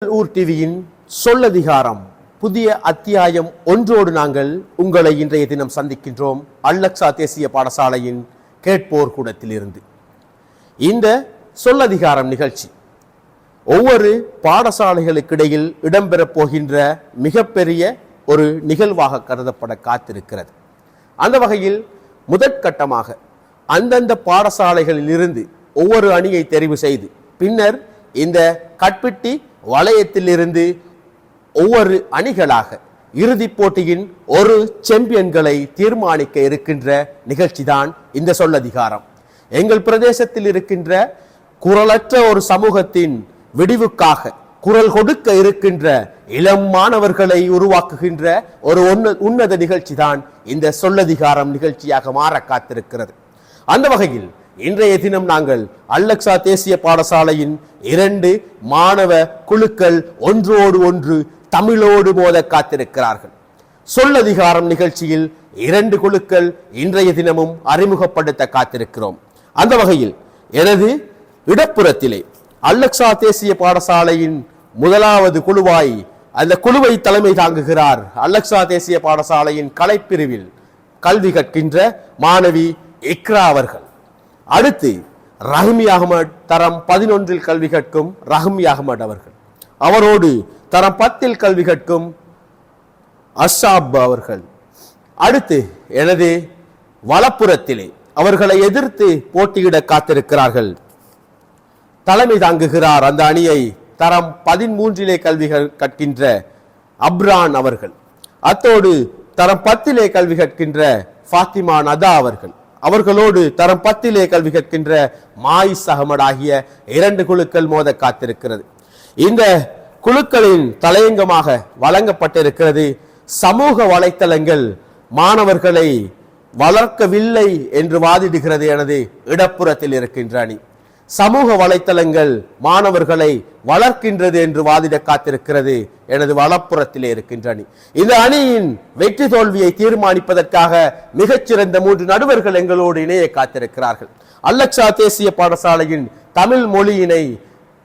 ஊர் டிவியின் சொல்லதிகாரம் புதிய அத்தியாயம் ஒன்றோடு நாங்கள் உங்களை இன்றைய தினம் சந்திக்கின்றோம். அல்-அக்ஸா தேசிய பாடசாலையின் கேட்போர் கூடத்திலிருந்து இந்த சொல்லதிகாரம் நிகழ்ச்சி ஒவ்வொரு பாடசாலைகளுக்கிடையில் இடம்பெறப் போகின்ற மிகப்பெரிய ஒரு நிகழ்வாக கருதப்பட காத்திருக்கிறது. அந்த வகையில் முதற்கட்டமாக அந்தந்த பாடசாலைகளில் இருந்து ஒவ்வொரு அணியை தெரிவு செய்து பின்னர் இந்த கட்பிட்டி வளையத்திலிருந்து ஒவ்வொரு அணிகளாக இறுதிப் போட்டியின் ஒரு சாம்பியன்களை தீர்மானிக்க இருக்கின்ற நிகழ்ச்சிதான் இந்த சொல்லதிகாரம். எங்கள் பிரதேசத்தில் இருக்கின்ற குரலற்ற ஒரு சமூகத்தின் விடிவுக்காக குரல் கொடுக்க இருக்கின்ற இளம் மாணவர்களை உருவாக்குகின்ற ஒரு உன்னத நிகழ்ச்சி தான் இந்த சொல்லதிகாரம் நிகழ்ச்சியாக மாற காத்திருக்கிறது. அந்த வகையில் இன்றைய தினம் நாங்கள் அல்-அக்ஸா தேசிய பாடசாலையின் 2 மாணவ குழுக்கள் ஒன்றோடு ஒன்று தமிழோடு மோத காத்திருக்கிறார்கள். சொல்லதிகாரம் நிகழ்ச்சியில் 2 குழுக்கள் இன்றைய தினமும் அறிமுகப்படுத்த காத்திருக்கிறோம். அந்த வகையில் எனது இடப்புறத்திலே அல்-அக்ஸா தேசிய பாடசாலையின் முதலாவது குழுவாய் அந்த குழுவை தலைமை தாங்குகிறார் அல்-அக்ஸா தேசிய பாடசாலையின் கலைப்பிரிவில் கல்வி கற்கின்ற மாணவி இக்ரா அவர்கள். அடுத்து ரஹ்மி அகமது தரம் 11 கல்வி கற்கும் ரஹ்மி அகமது அவர்கள். அவரோடு தரம் 10 கல்வி கற்கும் அஷாப் அவர்கள். அடுத்து எனது வலப்புறத்திலே அவர்களை எதிர்த்து போட்டியிட காத்திருக்கிறார்கள். தலைமை தாங்குகிறார் அந்த அணியை தரம் 13 கல்வி கற்கின்ற அப்ரான் அவர்கள். அத்தோடு தரம் 10 கல்வி கற்கின்ற ஃபாத்திமா நதா அவர்கள். அவர்களோடு தரம் 10 கல்வி கற்கின்ற மாயிஸ் அகமது ஆகிய 2 குழுக்கள் மோத காத்திருக்கிறது. இந்த குழுக்களின் தலையங்கமாக வழங்கப்பட்டிருக்கிறது சமூக வலைத்தளங்கள் மாணவர்களை வளர்க்கவில்லை என்று வாதிடுகிறது எனது இடப்புறத்தில் இருக்கின்ற அணி. சமூக வலைத்தளங்கள் மாணவர்களை வளர்க்கின்றது என்று வாதிட காத்திருக்கிறது எனது வலப்புறத்திலே இருக்கின்ற அணி. இந்த அணியின் வெற்றி தோல்வியை தீர்மானிப்பதற்காக மிகச்சிறந்த 3 நடுவர்கள் எங்களோடு இணைய காத்திருக்கிறார்கள். அல்-அக்ஸா தேசிய பாடசாலையின் தமிழ் மொழியினை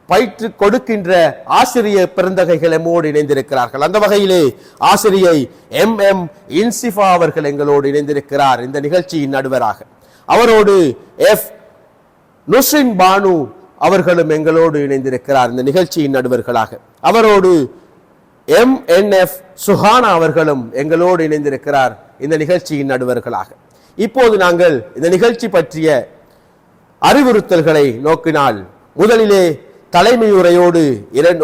பயிற்று கொடுக்கின்ற ஆசிரியர் பெருந்தகைகள் எம்மோடு இணைந்திருக்கிறார்கள். அந்த வகையிலே ஆசிரியை MM இன்சிஃபா அவர்கள் எங்களோடு இணைந்திருக்கிறார் இந்த நிகழ்ச்சியின் நடுவராக. அவரோடு F நுஸ்ரின் பானு அவர்களும் எங்களோடு இணைந்திருக்கிறார் இந்த நிகழ்ச்சியின் நடுவர்களாக. அவரோடு MNF சுஹானா அவர்களும் எங்களோடு இணைந்திருக்கிறார் இந்த நிகழ்ச்சியின் நடுவர்களாக. இப்போது நாங்கள் இந்த நிகழ்ச்சி பற்றிய அறிவுறுத்தல்களை நோக்கினால் முதலிலே தலைமை உரையோடு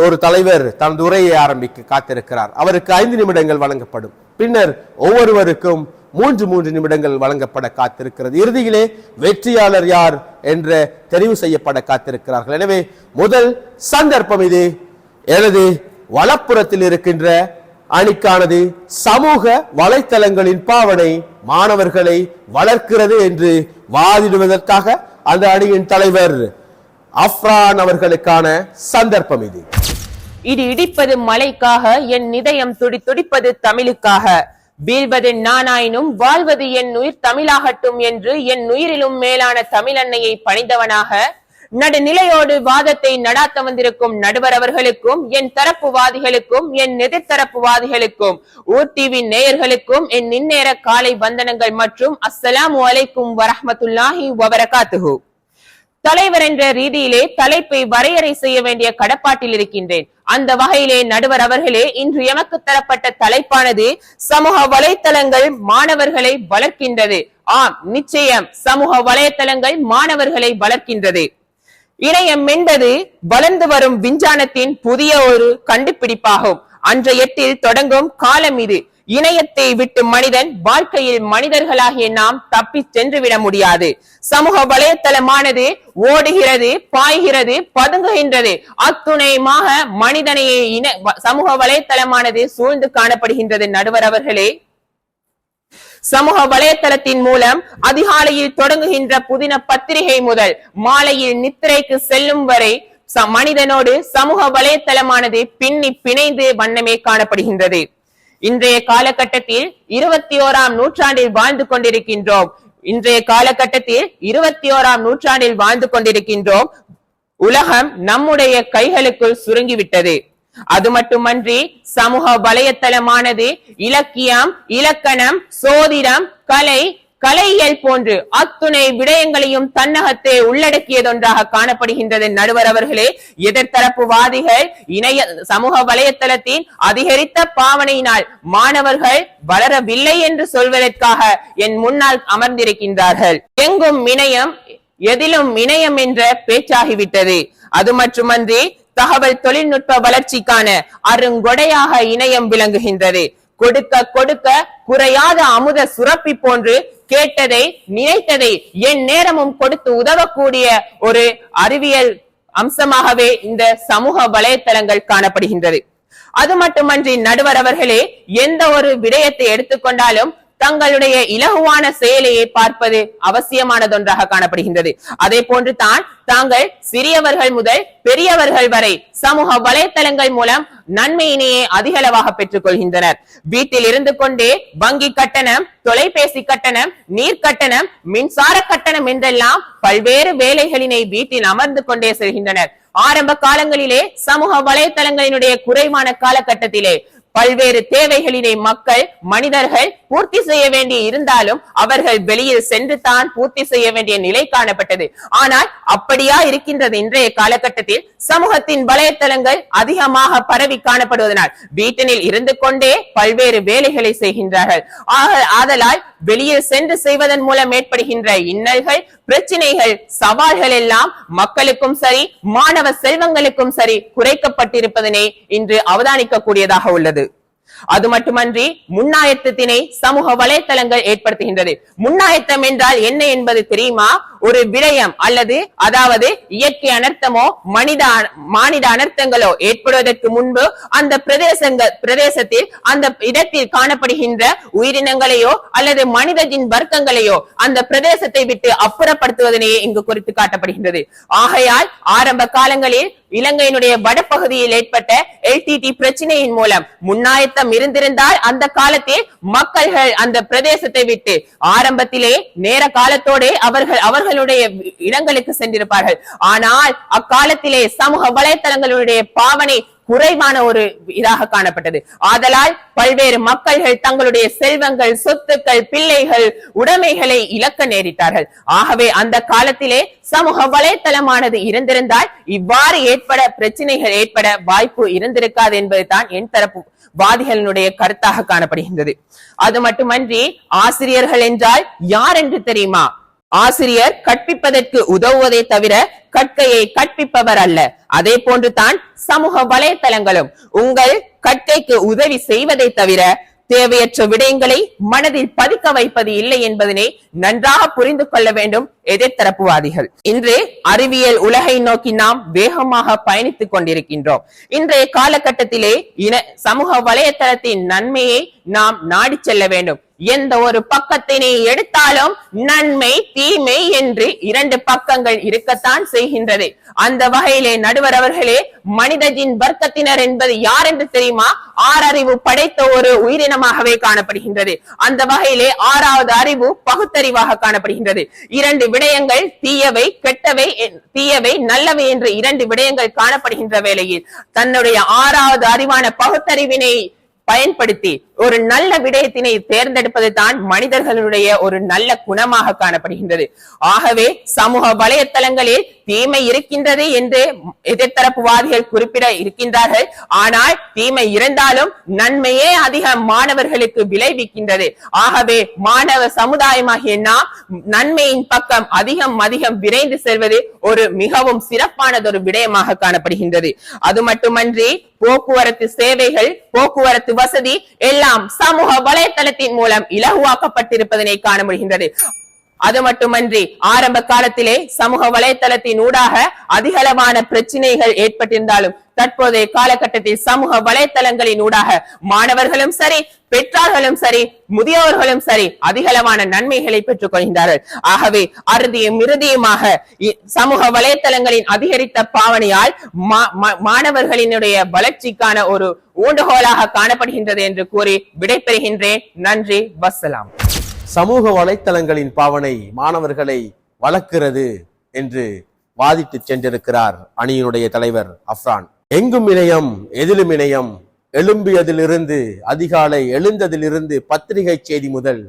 ஒரு தலைவர் தனது உரையை ஆரம்பிக்க காத்திருக்கிறார். அவருக்கு 5 நிமிடங்கள் வழங்கப்படும். பின்னர் ஒவ்வொருவருக்கும் 3 நிமிடங்கள் வழங்கப்பட காத்திருக்கிறது. இறுதியிலே வெற்றியாளர் யார் என்ற தெரிவு செய்யப்பட காத்திருக்கிறார்கள். எனவே முதல் சந்தர்ப்பம் இது. எனது வலப்புறத்தில் இருக்கின்ற அணிக்கானது சமூக வலைத்தளங்களின் பாவனை மாணவர்களை வளர்க்கிறது என்று வாதிடுவதற்காக அந்த அணியின் தலைவர் அஃப்ரான் அவர்களுக்கான சந்தர்ப்பம் இது. இது இடிப்பது மலைக்காக, என் இதயம் துடிப்பது தமிழுக்காக. வீழ்வது நானாயினும் வாழ்வது என் உயிர் தமிழாகட்டும் என்று என் உயிரிலும் மேலான தமிழ் அன்னையை பணிந்தவனாக நடுநிலையோடு வாதத்தை நடாத்த வந்திருக்கும் நடுவர் அவர்களுக்கும், என் தரப்புவாதிகளுக்கும், என் எதிர்த்தரப்புவாதிகளுக்கும், ஊர் டிவி நேயர்களுக்கும் என் இந்நேர காலை வந்தனங்கள் மற்றும் அஸ்ஸலாமு அலைக்கும் வரஹ்மத்துல்லாஹி வபரகாத்துஹு. தலைவர் என்ற ரீதியிலே தலைப்பை வரையறை செய்ய வேண்டிய கடப்பாட்டில் இருக்கின்றேன். அந்த வகையிலே நடுவர் அவர்களே, இன்று எமக்கு தரப்பட்ட தலைப்பானது சமூக வலைத்தளங்கள் மாணவர்களை வளர்க்கின்றது. ஆம், நிச்சயம் சமூக வலைத்தளங்கள் மாணவர்களை வளர்க்கின்றது. இணையம் என்பது வளர்ந்து வரும் விஞ்ஞானத்தின் புதிய ஒரு கண்டுபிடிப்பாகும். அன்றைய 8 தொடங்கும் காலம் இது. இணையத்தை விட்டு மனிதன் வாழ்க்கையில் மனிதர்களாகிய நாம் தப்பி சென்று விட முடியாது. சமூக வலைத்தளமானது ஓடுகிறது, பாய்கிறது, பதுங்குகின்றது. அத்துணையமாக மனிதனையே சமூக வலைத்தளமானது சூழ்ந்து காணப்படுகின்றது. நடுவர் அவர்களே, சமூக வலைத்தளத்தின் மூலம் அதிகாலையில் தொடங்குகின்ற புதின பத்திரிகை முதல் மாலையில் நித்திரைக்கு செல்லும் வரை மனிதனோடு சமூக வலைத்தளமானது பின்னி பிணைந்து வண்ணமே காணப்படுகின்றது. இன்றைய காலகட்டத்தில் 21ஆம் நூற்றாண்டில் வாழ்ந்து கொண்டிருக்கின்றோம். இன்றைய காலகட்டத்தில் 21ஆம் நூற்றாண்டில் வாழ்ந்து கொண்டிருக்கின்றோம். உலகம் நம்முடைய கைகளுக்குள் சுருங்கிவிட்டது. அது மட்டுமன்றி சமூக வலைத்தளமானது இலக்கியம், இலக்கணம், சோதிடம், கலையியல் போன்று அத்துணை விடயங்களையும் தன்னகத்தே உள்ளடக்கியதொன்றாக காணப்படுகின்றது. நடுவர் அவர்களே, எதிர்த்தரப்புவாதிகள் சமூக வலைத்தளத்தின் அதிகரித்த பாவனையினால் மாணவர்கள் வளரவில்லை என்று சொல்வதற்காக என் முன்னால் அமர்ந்திருக்கின்றார்கள். எங்கும் இணையம், எதிலும் இணையம் என்ற பேச்சாகிவிட்டது. அது மட்டுமன்றி தகவல் தொழில்நுட்ப வளர்ச்சிக்கான அருங்கொடையாக இணையம் விளங்குகின்றது. கொடுக்க கொடுக்க குறையாத அமுத சுரப்பி போன்று கேட்டதை நினைத்ததை என் நேரமும் கொடுத்து உதவக்கூடிய ஒரு அறிவியல் அம்சமாகவே இந்த சமூக வலைத்தளங்கள் காணப்படுகின்றது. அது மட்டுமன்றி நடுவர் அவர்களே, எந்த ஒரு விடயத்தை எடுத்துக்கொண்டாலும் தங்களுடைய இலகுவான செயலையை பார்ப்பது அவசியமானதொன்றாக காணப்படுகின்றது. அதே போன்று தான் தாங்கள் சிறியவர்கள் முதல் பெரியவர்கள் வரை சமூக வலைத்தளங்கள் மூலம் நன்மையினையே அதிகளவாக பெற்றுக் கொள்கின்றனர். வீட்டில் இருந்து கொண்டே வங்கி கட்டணம், தொலைபேசி கட்டணம், நீர் கட்டணம், மின்சார கட்டணம் என்றெல்லாம் பல்வேறு வேலைகளினை வீட்டில் அமர்ந்து கொண்டே செல்கின்றனர். ஆரம்ப காலங்களிலே சமூக வலைத்தளங்களினுடைய குறைவான காலகட்டத்திலே பல்வேறு தேவைகளினை மனிதர்கள் பூர்த்தி செய்ய வேண்டிய இருந்தாலும் அவர்கள் வெளியில் சென்று தான் பூர்த்தி செய்ய வேண்டிய நிலை காணப்பட்டது. ஆனால் அப்படியா இருக்கின்றது இன்றைய காலகட்டத்தில் சமூகத்தின் வலைத்தளங்கள் அதிகமாக பரவி காணப்படுவதனால் வீட்டினில் இருந்து கொண்டே பல்வேறு வேலைகளை செய்கின்றார்கள். ஆதலால் வெளியில் சென்று செய்வதன் மூலம் ஏற்படுகின்ற இன்னல்கள், பிரச்சனைகள், சவால்கள் எல்லாம் மக்களுக்கும் சரி, மாணவ செல்வங்களுக்கும் சரி குறைக்கப்பட்டிருப்பதனை இன்று அவதானிக்க கூடியதாக உள்ளது. அது மட்டுமன்றி முன்னாயத்தத்தினை சமூக வலைத்தளங்கள் ஏற்படுத்துகின்றது. முன்னாயத்தம் என்றால் என்ன என்பது தெரியுமா? ஒரு விடயம் அதாவது இயற்கை அனர்த்தமோ மானிட அனர்த்தங்களோ ஏற்படுவதற்கு முன்பு அந்த பிரதேசத்தில் அந்த இடத்தில் காணப்படுகின்ற உயிரினங்களையோ அல்லது மனிதனின் வர்க்கங்களையோ அந்த பிரதேசத்தை விட்டு அப்புறப்படுத்துவதனையே இங்கு குறித்து காட்டப்படுகின்றது. ஆகையால் ஆரம்ப காலங்களில் இலங்கையினுடைய வடபகுதியில் ஏற்பட்ட LTT பிரச்சனையின் மூலம் முன்னாயத்தம் இருந்திருந்தால் அந்த காலத்தில் மக்கள்கள் அந்த பிரதேசத்தை விட்டு ஆரம்பத்திலே நேர காலத்தோடு அவர்களுடைய இடங்களுக்கு சென்றிருப்பார்கள். ஆனால் அக்காலத்திலே சமூக வலைத்தளங்களுடைய பாவனை குறைவான ஒரு இதாக காணப்பட்டது. ஆதலால் பல்வேறு மக்கள்கள் தங்களுடைய செல்வங்கள், சொத்துக்கள், பிள்ளைகள், உடைமைகளை இழக்க நேரிட்டார்கள். ஆகவே அந்த காலத்திலே சமூக வலைத்தளமானது இருந்திருந்தால் இவ்வாறு பிரச்சனைகள் ஏற்பட வாய்ப்பு இருந்திருக்காது என்பதுதான் என் தரப்பு வாதிகளினுடைய கருத்தாக காணப்படுகின்றது. அது மட்டுமன்றி ஆசிரியர்கள் என்றால் யார் என்று தெரியுமா? ஆசிரியர் கற்பிப்பதற்கு உதவுவதை தவிர கற்கையை கற்பிப்பவர் அல்ல. அதே போன்று தான் சமூக வலைத்தளங்களும் உங்கள் கற்கைக்கு உதவி செய்வதை தவிர தேவையற்ற விடயங்களை மனதில் பதிக்க வைப்பது இல்லை என்பதனை நன்றாக புரிந்து கொள்ள வேண்டும் எதிர்த்தரப்புவாதிகள். இன்று அறிவியல் உலகை நோக்கி நாம் வேகமாக பயணித்துக் கொண்டிருக்கின்றோம். இன்றைய காலகட்டத்திலே சமூக வலைத்தளத்தின் நன்மையை நாம் நாடி செல்ல வேண்டும். எந்த ஒரு பக்கத்தினை எடுத்தாலும் நன்மை, தீமை என்று இரண்டு பக்கங்கள் இருக்கத்தான் செய்கின்றது. அந்த வகையிலே நடுவர் அவர்களே, மனிதனின் வர்க்கத்தினர் என்பது யார் என்று தெரியுமா? ஆறறிவு படைத்த ஒரு உயிரினமாகவே காணப்படுகின்றது. அந்த வகையிலே ஆறாவது அறிவு பகுத்தறிவாக காணப்படுகின்றது. இரண்டு விடயங்கள், தீயவை கெட்டவை, தீயவை நல்லவை என்று இரண்டு விடயங்கள் காணப்படுகின்ற வேளையில் தன்னுடைய ஆறாவது அறிவான பகுத்தறிவினை பயன்படுத்தி ஒரு நல்ல விடயத்தினை தேர்ந்தெடுப்பது தான் மனிதர்களுடைய ஒரு நல்ல குணமாக காணப்படுகின்றது. ஆகவே சமூக வலைத்தளங்களில் தீமை இருக்கின்றது என்று எதிர்த்தரப்புவாதிகள் குறிப்பிட இருக்கின்றார்கள். ஆனால் தீமை இருந்தாலும் நன்மையே அதிக மாணவர்களுக்கு விளைவிக்கின்றது. ஆகவே மாணவ சமுதாயமாகிய நாம் நன்மையின் பக்கம் அதிகம் விரைந்து செல்வது ஒரு மிகவும் சிறப்பானதொரு விடயமாக காணப்படுகின்றது. அது மட்டுமன்றி போக்குவரத்து சேவைகள், போக்குவரத்து வசதி எல்லாம் சமூக வலைத்தளத்தின் மூலம் இலகுவாக்கப்பட்டிருப்பதனை காண முடிகின்றது. அது மட்டுமன்றி ஆரம்ப காலத்திலே சமூக வலைத்தளத்தின் ஊடாக அதிகளவான பிரச்சனைகள் ஏற்பட்டிருந்தாலும் தற்போதைய காலகட்டத்தில் சமூக வலைத்தளங்களின் ஊடாக மாணவர்களும் சரி, பெற்றார்களும் சரி, முதியோர்களும் சரி அதிகளவான நன்மைகளை பெற்றுக் கொள்கின்றார்கள். ஆகவே இறுதியுமாக சமூக வலைத்தளங்களின் அதிகரித்த பாவனையால் மாணவர்களினுடைய வளர்ச்சிக்கான ஒரு ஊண்டுகோலாக காணப்படுகின்றது என்று கூறி விடைபெறுகின்றேன். நன்றி, வஸ்ஸலாம். சமூக வலைத்தளங்களின் பாவனை மாணவர்களை வளர்க்கிறது என்று வாதிட்டு சென்றிருக்கிறார் அணியினுடைய தலைவர் அஃப்ரான். எங்கும் இணையம் எதிலும் இணையம், எழும்பியதிலிருந்து அதிகாலை எழுந்ததிலிருந்து பத்திரிகை செய்தி முதல்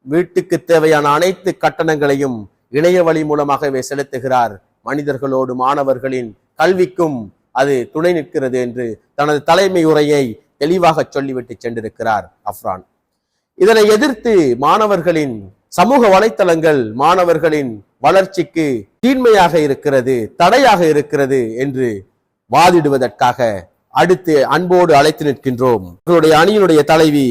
வீட்டுக்கு தேவையான அனைத்து கட்டணங்களையும் இணைய வழி மூலமாகவே செலுத்துகிறார். மனிதர்களோடு மாணவர்களின் கல்விக்கும் அது துணை நிற்கிறது என்று தனது தலைமை உரையை தெளிவாக சொல்லிவிட்டு சென்றிருக்கிறார் அஃப்ரான். இதனை எதிர்த்து மாணவர்களின் சமூக வலைத்தளங்கள் மாணவர்களின் வளர்ச்சிக்கு தீன்மையாக இருக்கிறது, தடையாக இருக்கிறது என்று வாதிடுவதற்காக அடுத்து அன்போடு அழைத்து நிற்கின்றோம். எங்களுடைய அணியினுடைய தலைவி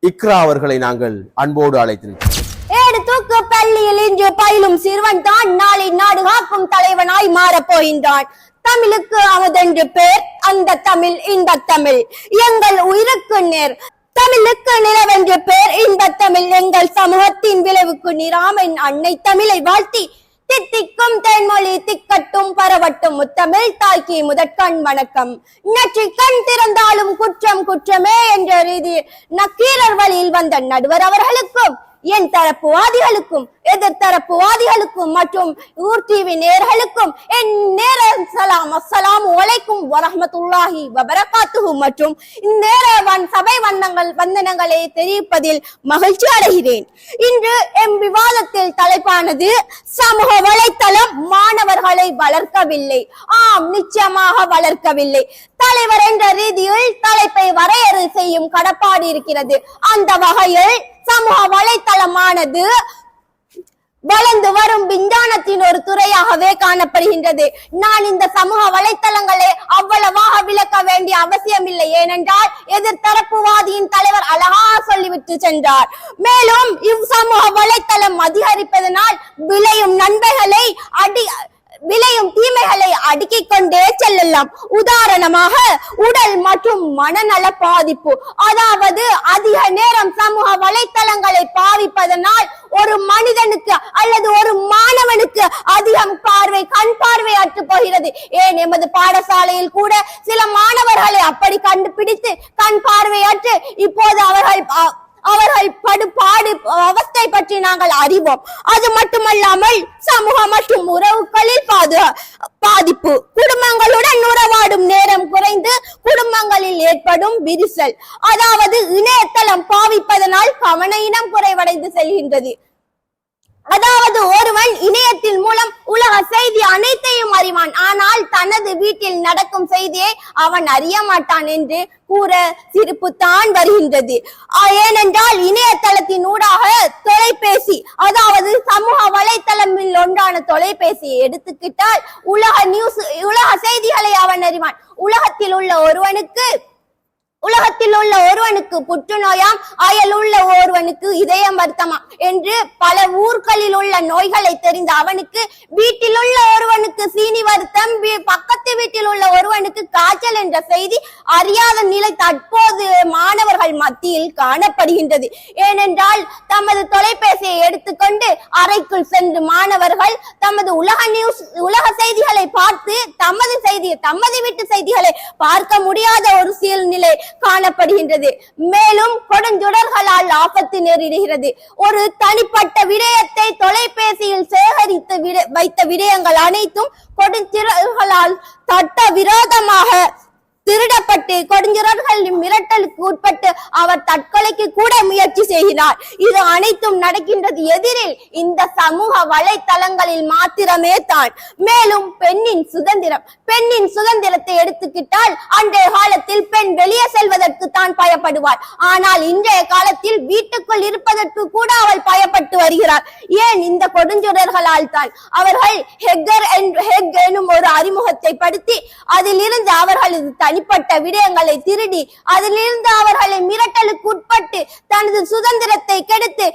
இக்ரா அவர்களை நாங்கள் அன்போடு அழைத்து நிற்கிறோம். ஏடு தூக்கு பள்ளியில் இன்று பயிலும் சிறுவன் தான் நாளை நாடு காக்கும் தலைவனாய் மாறப் போகின்றான். தமிழுக்கு அமுதென்று பேர், அந்த தமிழ் இந்த தமிழ் எங்கள் உயிருக்கு நேர். தமிழுக்கு நிலவென்று பேர், இந்த தமிழ் எங்கள் சமூகத்தின் விளைவுக்கு நிராமன் அன்னை தமிழை வாழ்த்தி தித்திக்கும் தேன்மொழி திக்கட்டும் பரவட்டும் முத்தமிழ் தாய்க்கு முதற்கண் வணக்கம். நற்றி கண் திறந்தாலும் குற்றம் குற்றமே என்ற ரீதியில் நக்கீரர் வழியில் வந்த நடுவர் அவர்களுக்கும் என் தரப்புவாதிகளுக்கும் எதிர்த்தரப்புவாதிகளுக்கும் மற்றும் ஊர் டிவி நேயர்களுக்கும் என் நேர சலாம் அஸ்ஸலாமு அலைக்கும் வரஹ்மத்துல்லாஹி வபரகாத்துஹு மற்றும் இந்நேர சபை வந்தனங்களை தெரிவிப்பதில் மகிழ்ச்சி அடைகிறேன். இன்று எம் விவாதத்தில் தலைப்பானது சமூக வலைத்தளம் மாணவர்களை வளர்க்கவில்லை. ஆம், நிச்சயமாக வளர்க்கவில்லை. தலைவர் என்ற ரீதியில் தலைப்பை வரையறை செய்யும் கடப்பாடு இருக்கிறது. அந்த வகையில் சமூக வலைத்தளமானது வளர்ந்து வரும் விஞ்ஞானத்தின் ஒரு துறையாகவே காணப்படுகின்றது. நான் இந்த சமூக வலைத்தளங்களை அவ்வளவாக விளக்க வேண்டிய அவசியம் இல்லை. ஏனென்றால் எதிர்த்தரப்புவாதியின் தலைவர் அழகாக சொல்லிவிட்டு சென்றார். மேலும் இவ்வமூக வலைத்தளம் அதிகரிப்பதனால் விளையும் தீமைகளை அடுக்கிக் கொண்டே செல்லலாம். உதாரணமாக உடல் மற்றும் மனநல பாதிப்பு. அதாவது அதிக நேரம் சமூக வலைத்தளங்களை பாவிப்பதனால் ஒரு மனிதனுக்கு அல்லது ஒரு மாணவனுக்கு அதிகம் கண் பார்வை அற்று போகிறது. ஏன் எமது பாடசாலையில் கூட சில மாணவர்களை அப்படி கண்டுபிடித்து கண் பார்வையற்று இப்போது அவர்கள் படுபாடு அவஸ்தை பற்றி நாங்கள் அறிவோம். அது மட்டுமல்லாமல் சமூக மற்றும் உறவுகளில் பாதிப்பு. குடும்பங்களுடன் உறவாடும் நேரம் குறைந்து குடும்பங்களில் ஏற்படும் விரிசல். அதாவது இணையதளம் பாவிப்பதனால் கவன இனம் குறைவடைந்து செல்கின்றது. அதாவது ஒருவன் இணையத்தின் மூலம் உலக செய்தி அனைத்தையும் அறிவான், ஆனால் தனது வீட்டில் நடக்கும் செய்தியை அவன் அறிய மாட்டான் என்று கூற சிரிப்புத்தான் வருகின்றது. ஏனென்றால் இணையதளத்தின் ஊடாக தொலைபேசி, அதாவது சமூக வலைத்தளமில் ஒன்றான தொலைபேசியை எடுத்துக்கிட்டால் உலக செய்திகளை அவன் அறிவான். உலகத்தில் உள்ள ஒருவனுக்கு புற்றுநோயாம், அயல் உள்ள ஒருவனுக்கு இதயம் வருத்தமா என்று பல ஊர்களில் உள்ள நோய்களை தெரிந்த அவனுக்கு வீட்டில் உள்ள ஒருவனுக்கு சீனி வருத்தம், பக்கத்து வீட்டில் உள்ள ஒருவனுக்கு காய்ச்சல் என்ற செய்தி அறியாத நிலை தற்போது மாணவர்கள் மத்தியில் காணப்படுகின்றது. ஏனென்றால் தமது தொலைபேசியை எடுத்துக்கொண்டு அறைக்குள் சென்று மாணவர்கள் தமது உலக செய்திகளை பார்த்து தமது வீட்டு செய்திகளை பார்க்க முடியாத ஒரு சூழ்நிலை காணப்படுகின்றது. மேலும் கொடுஞ்சுடர்களால் ஆபத்து நேரிடுகிறது. ஒரு தனிப்பட்ட விடயத்தை தொலைபேசியில் சேகரித்து வைத்த விடயங்கள் அனைத்தும் கொடுஞ்சுடர்களால் சட்ட விரோதமாக திருடப்பட்டு கொடுஞ்சுடர்களின் மிரட்டலுக்கு உட்பட்டு அவர் தற்கொலைக்கு கூட முயற்சி செய்கிறார். இது அனைத்தும் நடக்கின்றது எதிரில் இந்த சமூக வலைத்தளங்களில் மாத்திரமே தான். மேலும் பெண்ணின் சுதந்திரத்தை எடுத்துக்கிட்டால் அன்றைய காலத்தில் பெண் வெளியே செல்வதற்கு தான் பயப்படுவார். ஆனால் இன்றைய காலத்தில் வீட்டுக்குள் இருப்பதற்கு கூட அவள் பயப்பட்டு வருகிறார். ஏன்? இந்த கொடுஞ்சுடர்களால் தான். அவர்கள் ஹெக் எனும் ஒரு அறிமுகத்தை படுத்தி அதிலிருந்து அவர்களது தனிப்பட்ட விடயங்களை திருடி அதிலிருந்து அவர்களை மிரட்டலுக்கு உட்பட்டு தனது சுதந்திரத்தை கெடுத்து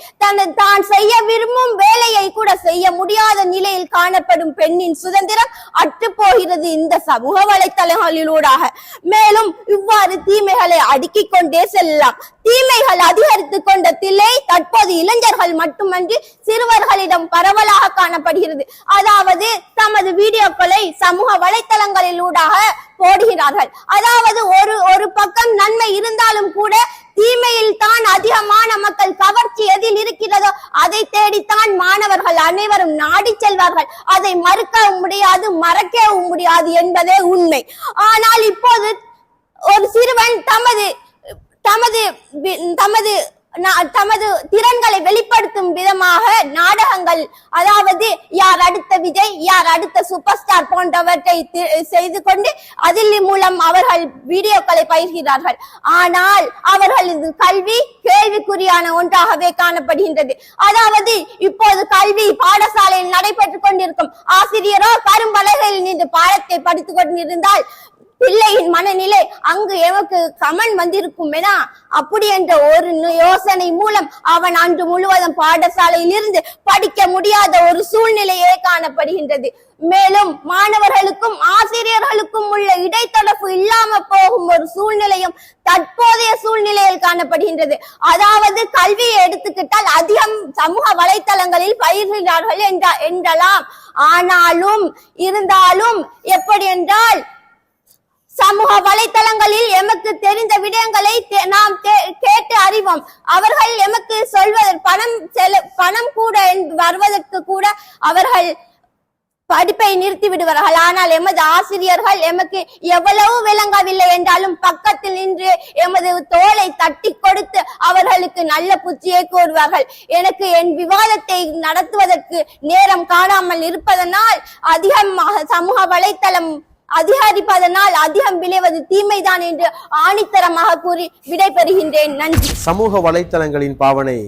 தான் செய்ய விரும்பும் வேலையை கூட செய்ய முடியாத நிலையில் காணப்படும் பெண்ணின் சுதந்திரம் அற்று போகிறது இந்த சமூக வலைத்தளங்களிலூடாக. மேலும் இவ்வாறு தீமைகளை அடுக்கிக் கொண்டே செல்லலாம். தீமைகள் அதிகரித்து கொண்ட தில்லை தற்போது இளைஞர்கள் மட்டுமன்றி சிறுவர்களிடம் பரவலாக காணப்படுகிறது. அதாவது தமது வீடியோக்களை சமூக வலைத்தளங்களிலூடாக போடுகிறார்கள். அதாவது ஒரு பக்கம் நன்மை இருந்தாலும் கூட தீமையில் தான் அதிகமான மக்கள், கவர்ச்சி எதில் இருக்கிறதோ அதை தேடித்தான் மாணவர்கள் அனைவரும் நாடி செல்வார்கள். அதை மறுக்கவும் முடியாது, மறக்கவும் முடியாது என்பதே உண்மை. ஆனால் இப்போது ஒரு சிறுவன் தமது திறன்களை வெளிப்படுத்தும் விதமாக நாடகங்கள், அதாவது யார் அடுத்த விஜய், யார் அடுத்த சூப்பர் ஸ்டார் போன்றவற்றை செய்து கொண்டு அதில் மூலம் அவர்கள் வீடியோக்களை பயிர்கிறார்கள். ஆனால் அவர்களது கல்வி கேள்விக்குறியான ஒன்றாகவே காணப்படுகின்றது. அதாவது இப்போது கல்வி பாடசாலையில் நடைபெற்றுக் கொண்டிருக்கும் ஆசிரியரோ கரும்பலகையில் நின்று பாடத்தை படித்துக் கொண்டிருந்தால் பிள்ளையின் மனநிலை அங்கு எமக்கு கமன் வந்திருக்கும் என அப்படி என்ற ஒரு யோசனை மூலம் அவன் அன்று முழுவதும் பாடசாலையில் இருந்து படிக்க முடியாத ஒரு சூழ்நிலையே காணப்படுகின்றது. மேலும் மாணவர்களுக்கும் ஆசிரியர்களுக்கும் உள்ள இடைத்தொடர்பு இல்லாம போகும் ஒரு சூழ்நிலையும் தற்போதைய சூழ்நிலையில் காணப்படுகின்றது. அதாவது கல்வியை எடுத்துக்கிட்டால் அதிகம் சமூக வலைத்தளங்களில் பயிர்கிறார்கள் என்றலாம். ஆனாலும் இருந்தாலும் எப்படி என்றால் சமூக வலைத்தளங்களில் எமக்கு தெரிந்த விடயங்களை நாம் கேட்டு அறிவோம். அவர்கள் எமக்கு பணம் கூட வருவதற்கு கூட அவர்கள் படிப்பை நிறுத்தி விடுவார்கள். ஆனால் எமது ஆசிரியர்கள் எமக்கு எவ்வளவு விளங்கவில்லை என்றாலும் பக்கத்தில் நின்று எமது தோலை தட்டி கொடுத்து அவர்களுக்கு நல்ல புத்தியை கூறுவார்கள். எனக்கு என் விவாதத்தை நடத்துவதற்கு நேரம் காணாமல் இருப்பதனால் அதிகமாக சமூக வலைத்தளம் அதிகரிப்பதனால் அதிகம் விளைவது தீமைதான் என்று ஆணித்தரமாக கூறி விடைபெறுகின்றேன். நன்றி. சமூக வலைத்தளங்களின் பாவனை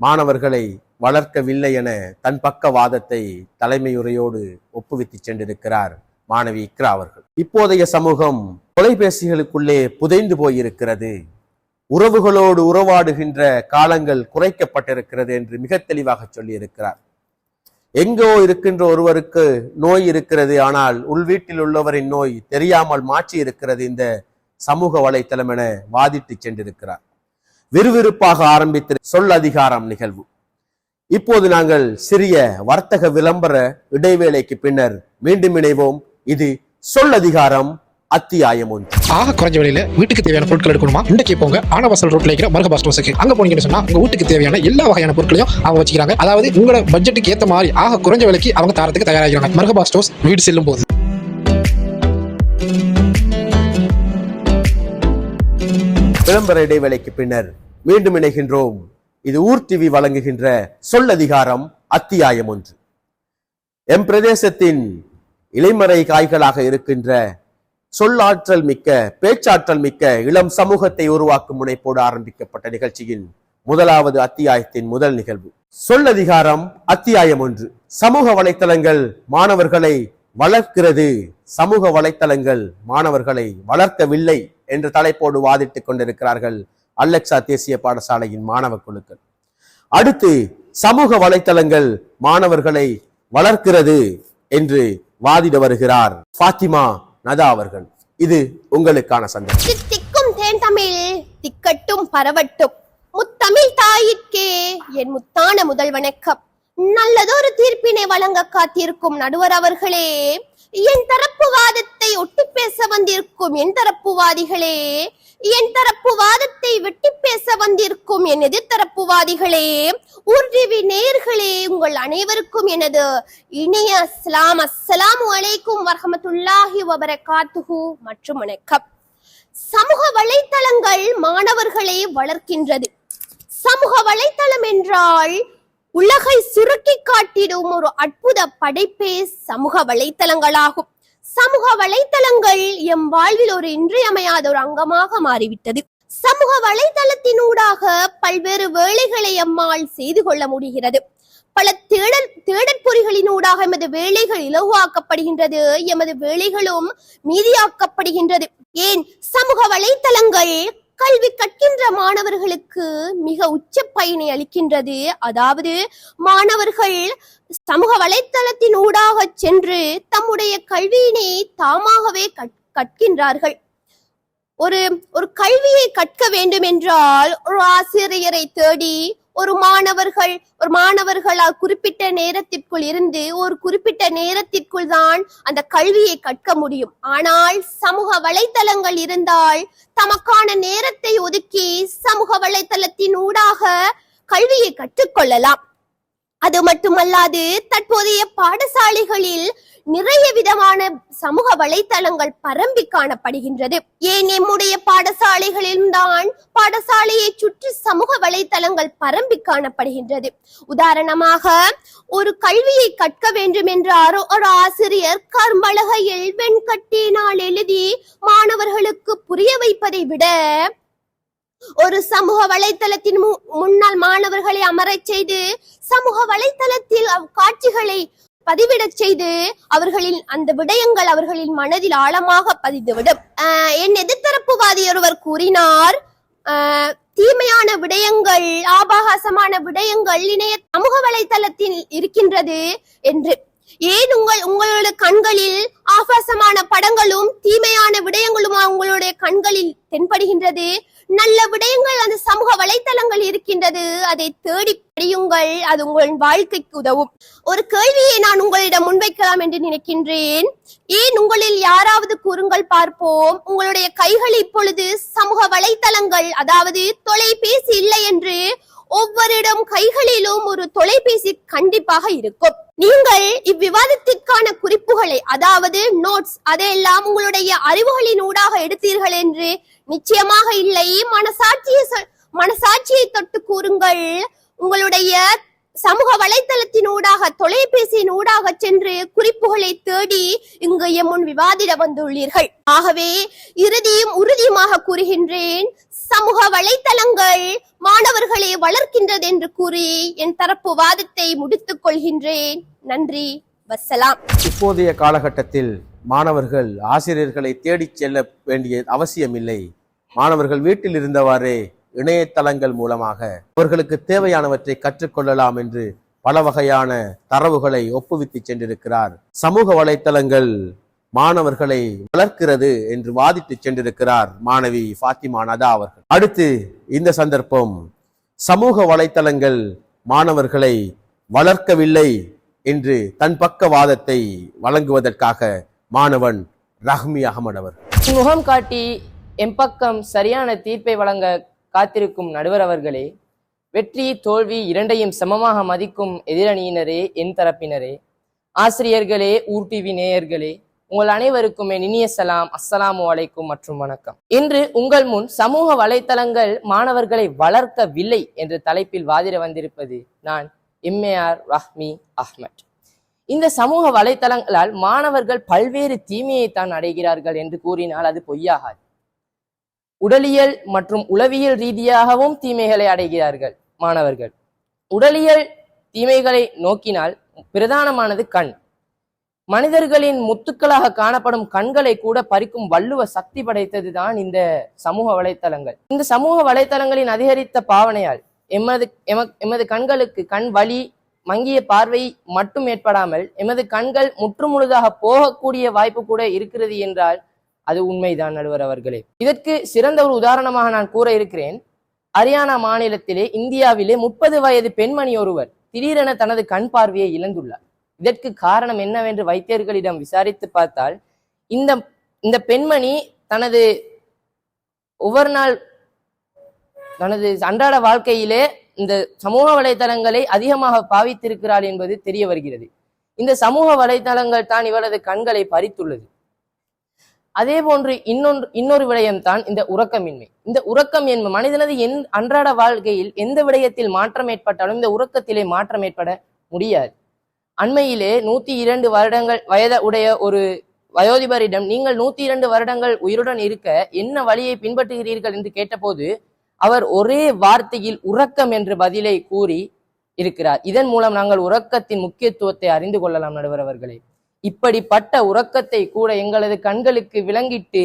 மாணவர்களை வளர்க்கவில்லை என தன் பக்கவாதத்தை தலைமையுரையோடு ஒப்புவித்து சென்றிருக்கிறார் மாணவி இக்ரா அவர்கள். இப்போதைய சமூகம் தொலைபேசிகளுக்குள்ளே புதைந்து போயிருக்கிறது, உறவுகளோடு உறவாடுகின்ற காலங்கள் குறைக்கப்பட்டிருக்கிறது என்று மிக தெளிவாக சொல்லி இருக்கிறார். எங்கோ இருக்கின்ற ஒருவருக்கு நோய் இருக்கிறது, ஆனால் உள்வீட்டில் உள்ளவரின் நோய் தெரியாமல் மாற்றி இருக்கிறது இந்த சமூக வலைத்தளம் என வாதிட்டு சென்றிருக்கிறார். விறுவிறுப்பாக ஆரம்பித்த சொல் அதிகாரம் நிகழ்வு. இப்போது நாங்கள் சிறிய வர்த்தக விளம்பர இடைவேளைக்கு பின்னர் மீண்டும் இணைவோம். இது சொல் அதிகாரம் அத்தியாயம் 1. ஆக குறைஞ்ச விலையில வீட்டுக்கு தேவையான பொருட்கள் எடுக்கணுமா? இன்றைக்கு போங்க ஆனவாசல் ரோட்ல இருக்கிற மர்ஹபா ஸ்டோர்ஸ்க்கு. அங்க போனீங்கன்னு சொன்னா உங்க வீட்டுக்கு தேவையான எல்லா வகையான பொருட்களையும் அவங்க வச்சுக்கிறாங்க. அதாவது உங்களோட பட்ஜெட்டுக்கு ஏத்த மாதிரி ஆக குறைஞ்ச விலைக்கு அவங்க தரத்துக்கு தயாராகிறாங்க. மர்ஹபா ஸ்டோர்ஸ், வீடு செல்லும் போது. விளம்பர இடைவேளைக்கு பின்னர் மீண்டும் இணைகின்றோம். இது ஊர் டிவி வழங்குகின்ற சொல் அதிகாரம் அத்தியாயம் 1. எம் பிரதேசத்தின் இலைமறை காய்களாக இருக்கின்ற சொல்லாற்றல் மிக்க, பேச்சாற்றல் மிக்க இளம் சமூகத்தை உருவாக்கும் முனைப்போடு ஆரம்பிக்கப்பட்ட நிகழ்ச்சியின் முதலாவது அத்தியாயத்தின் முதல் நிகழ்வு சொல் அதிகாரம் அத்தியாயம் 1. சமூக வலைத்தளங்கள் மாணவர்களை வளர்க்கிறது, சமூக வலைத்தளங்கள் மாணவர்களை வளர்க்கவில்லை என்ற தலைப்போடு வாதிட்டுக் கொண்டிருக்கிறார்கள் அல்லக்ஸா தேசிய பாடசாலையின் மாணவ குழுக்கள். அடுத்து சமூக வலைத்தளங்கள் மாணவர்களை வளர்க்கிறது என்று வாதிட வருகிறார் ஃபாத்திமா நதா அவர்கள். இது உங்களுக்கான சந்தேகம். திக்கும் தேன் தமிழ் திக்கட்டும் பரவட்டும். முத்தமிழ் தாயிற்கே என் முத்தான முதல் வணக்கம். நல்லதொரு தீர்ப்பினை வழங்க காத்திருக்கும் நடுவர் அவர்களே, என் தரப்பு வாதத்தை ஒட்டி பேச வந்திருக்கும் என் தரப்புவாதிகளே, என் தரப்பு வாதத்தை வெட்டி பேச வந்திருக்கும் என் எதிர்த்தரப்புவாதிகளே, உர்ரிவி நேயர்களே, உங்கள் அனைவருக்கும் எனது இணைய அஸ்ஸலாம். அஸ்ஸலாமு அலைக்கும் வரஹ்மத்துல்லாஹி வபரகாத்துஹு மற்றும் வணக்கம். சமூக வலைத்தளங்கள் மாணவர்களை வளர்க்கின்றது. சமூக வலைத்தளம் என்றால் உலகை சுருக்கி காட்டிடும் ஒரு அற்புத படைப்பே சமூக வலைத்தளங்களாகும். சமூக வலைத்தளங்கள் எம் வாழ்வில் ஒரு இன்றியமையாத ஒரு அங்கமாக மாறிவிட்டது. சமூக வலைத்தளத்தினூடாக பல்வேறு வேலைகளை எம்மால் செய்து கொள்ள முடிகிறது. பல தேடற்பொறிகளினூடாக எமது வேலைகள் இலகுவாக்கப்படுகின்றது, எமது வேலைகளும் மீதியாக்கப்படுகின்றது. ஏன் சமூக வலைத்தளங்கள் கல்வி கற்கின்ற மாணவர்களுக்கு மிக உச்ச பயனை அளிக்கின்றது. அதாவது மாணவர்கள் சமூக வலைத்தளத்தின் ஊடாக சென்று தம்முடைய கல்வியினை தாமாகவே கற்கின்றார்கள். ஒரு கல்வியை கற்க வேண்டும் என்றால் ஒரு ஆசிரியரை தேடி ஒரு மாணவர்களால் குறிப்பிட்ட நேரத்திற்குள் இருந்து ஒரு குறிப்பிட்ட நேரத்திற்குள் தான் அந்த கல்வியை கற்க முடியும். ஆனால் சமூக வலைத்தளங்கள் இருந்தால் தமக்கான நேரத்தை ஒதுக்கி சமூக வலைத்தளத்தின் ஊடாக கல்வியை கற்றுக்கொள்ளலாம். அது மட்டுமல்லாது தற்போதைய பாடசாலைகளில் நிறைய விதமான சமூக வலைத்தளங்கள் பரம்பி காணப்படுகின்றது. ஏன் நம்முடைய பாடசாலைகளிலும் தான் பாடசாலையை சுற்றி சமூக வலைத்தளங்கள் பரம்பி காணப்படுகின்றது. உதாரணமாக ஒரு கல்வியை கற்க வேண்டும் என்று ஒரு ஆசிரியர் கரும்பலகையில் வெண்கட்டினால் எழுதி மாணவர்களுக்கு புரிய வைப்பதை விட ஒரு சமூக வலைத்தளத்தின் முன்னால் மாணவர்களை அமரச் செய்து சமூக வலைத்தளத்தில் காட்சிகளை பதிவிடச் செய்து அவர்களின் அந்த விடயங்கள் அவர்களின் மனதில் ஆழமாக பதிந்துவிடும். என் எதிர்த்தரப்புவாதி ஒருவர் கூறினார், தீமையான விடயங்கள், ஆபாசமான விடயங்கள் இணைய சமூக வலைத்தளத்தில் இருக்கின்றது என்று. ஏன் உங்களுடைய கண்களில் ஆபாசமான படங்களும் தீமையான விடயங்களும் உங்களுடைய கண்களில் தென்படுகின்றது? நல்ல விடயங்கள் அந்த சமூக வலைத்தளங்கள் இருக்கின்றது, அதை தேடி படியுங்கள், அது உங்களின் வாழ்க்கைக்கு உதவும். ஒரு கேள்வியை நான் உங்களிடம் முன்வைக்கலாம் என்று நினைக்கின்றேன். ஏன் உங்களில் யாராவது கூறுங்கள் பார்ப்போம், உங்களுடைய கைகள் இப்பொழுது சமூக வலைத்தளங்கள் அதாவது தொலைபேசி இல்லை என்று ஒவ்வொருடம் கைகளிலும் ஒரு தொலைபேசி கண்டிப்பாக இருக்கும். நீங்கள் இவ்விவாதத்திற்கான குறிப்புகளை அதாவது நோட்ஸ் அதையெல்லாம் உங்களுடைய அறிவுகளின் ஊடாக எடுத்தீர்கள் என்று நிச்சயமாக இல்லை. மனசாட்சியை தொட்டு கூறுங்கள். உங்களுடைய சமூக வலைத்தளத்தின் ஊடாக தொலைபேசியின் ஊடாக சென்று குறிப்புகளை தேடி இங்கு எம் முன் விவாதிட வந்துள்ளீர்கள். ஆகவே உறுதியுமாக கூறுகின்றேன், சமூக வலைத்தளங்கள் மாணவர்களை வளர்க்கின்றது என்று கூறி என் தரப்பு வாதத்தை முடித்துக் கொள்கின்றேன். நன்றி, வஸ்ஸலாம். இப்போதைய காலகட்டத்தில் மாணவர்கள் ஆசிரியர்களை தேடிச் செல்ல வேண்டிய அவசியமில்லை. மாணவர்கள் வீட்டில் இருந்தவாறே இணையதளங்கள் மூலமாக அவர்களுக்கு தேவையானவற்றை கற்றுக்கொள்ளலாம் என்று பல வகையான தரவுகளை ஒப்புவித்து சென்றிருக்கிறார். சமூக வலைத்தளங்கள் மாணவர்களை வளர்க்கிறது என்று வாதிட்டு சென்றிருக்கிறார் மாணவி ஃபாத்திமா நதா அவர்கள். அடுத்து இந்த சந்தர்ப்பம், சமூக வலைத்தளங்கள் மாணவர்களை வளர்க்கவில்லை என்று தன் பக்க வாதத்தை வழங்குவதற்காக மாணவன் ரஹ்மி அகமது அவர் முகம் காட்டி எம்பக்கம் சரியான தீர்ப்பை வழங்க காத்திருக்கும் நடுவர் அவர்களே, வெற்றி தோல்வி இரண்டையும் சமமாக மதிக்கும் எதிரணியினரே, என் தரப்பினரே, ஆசிரியர்களே, ஊர் டிவி நேயர்களே, உங்கள் அனைவருக்கும் என் இனிய சலாம், அஸ்ஸலாமு அலைக்கும் மற்றும் வணக்கம். இன்று உங்கள் முன் சமூக வலைத்தளங்கள் மாணவர்களை வளர்க்கவில்லை என்ற தலைப்பில் வாதிட வந்திருப்பது நான் எம்ஏஆர் ரஹ்மி அஹ்மத். இந்த சமூக வலைத்தளங்களால் மாணவர்கள் பல்வேறு தீமையை தான் அடைகிறார்கள் என்று கூறினால் அது பொய்யாகாது. உடலியல் மற்றும் உளவியல் ரீதியாகவும் தீமைகளை அடைகிறார்கள் மாணவர்கள். உடலியல் தீமைகளை நோக்கினால் பிரதானமானது கண். மனிதர்களின் முத்துக்களாக காணப்படும் கண்களை கூட பறிக்கும் வள்ளுவ சக்தி படைத்ததுதான் இந்த சமூக வலைத்தளங்கள். இந்த சமூக வலைத்தளங்களின் அதிகரித்த பாவனையால் எமது கண்களுக்கு கண் வலி, மங்கிய பார்வை மட்டும் ஏற்படாமல் எமது கண்கள் முற்றுமுழுதாக போகக்கூடிய வாய்ப்பு கூட இருக்கிறது என்றால் அது உண்மைதான் நடுவர் அவர்களே. இதற்கு சிறந்த ஒரு உதாரணமாக நான் கூற இருக்கிறேன். ஹரியானா மாநிலத்திலே இந்தியாவிலே 30 வயது பெண்மணி ஒருவர் திடீரென தனது கண் பார்வையை இழந்துள்ளார். இதற்கு காரணம் என்னவென்று வைத்தியர்களிடம் விசாரித்து பார்த்தால் இந்த பெண்மணி தனது ஒவ்வொரு நாள் தனது அன்றாட வாழ்க்கையிலே இந்த சமூக வலைத்தளங்களை அதிகமாக பாவித்திருக்கிறாள் என்பது தெரிய வருகிறது. இந்த சமூக வலைத்தளங்கள் தான் இவரது கண்களை பறித்துள்ளது. அதே போன்று இன்னொரு விடயம்தான் இந்த உறக்கமின்மை. இந்த உறக்கம் என்பது மனிதனது அன்றாட வாழ்க்கையில் எந்த விடயத்தில் மாற்றம் ஏற்பட்டாலும் இந்த உறக்கத்திலே மாற்றம் ஏற்பட முடியாது. அண்மையிலே 102 வருடங்கள் உடைய ஒரு வயோதிபரிடம் நீங்கள் 102 வருடங்கள் உயிருடன் இருக்க என்ன வழியை பின்பற்றுகிறீர்கள் என்று கேட்டபோது அவர் ஒரே வார்த்தையில் உறக்கம் என்ற பதிலை கூறி இருக்கிறார். இதன் மூலம் நாங்கள் உறக்கத்தின் முக்கியத்துவத்தை அறிந்து கொள்ளலாம் நடுவர் அவர்களே. இப்படிப்பட்ட உறக்கத்தை கூட எங்களது கண்களுக்கு விளங்கிட்டு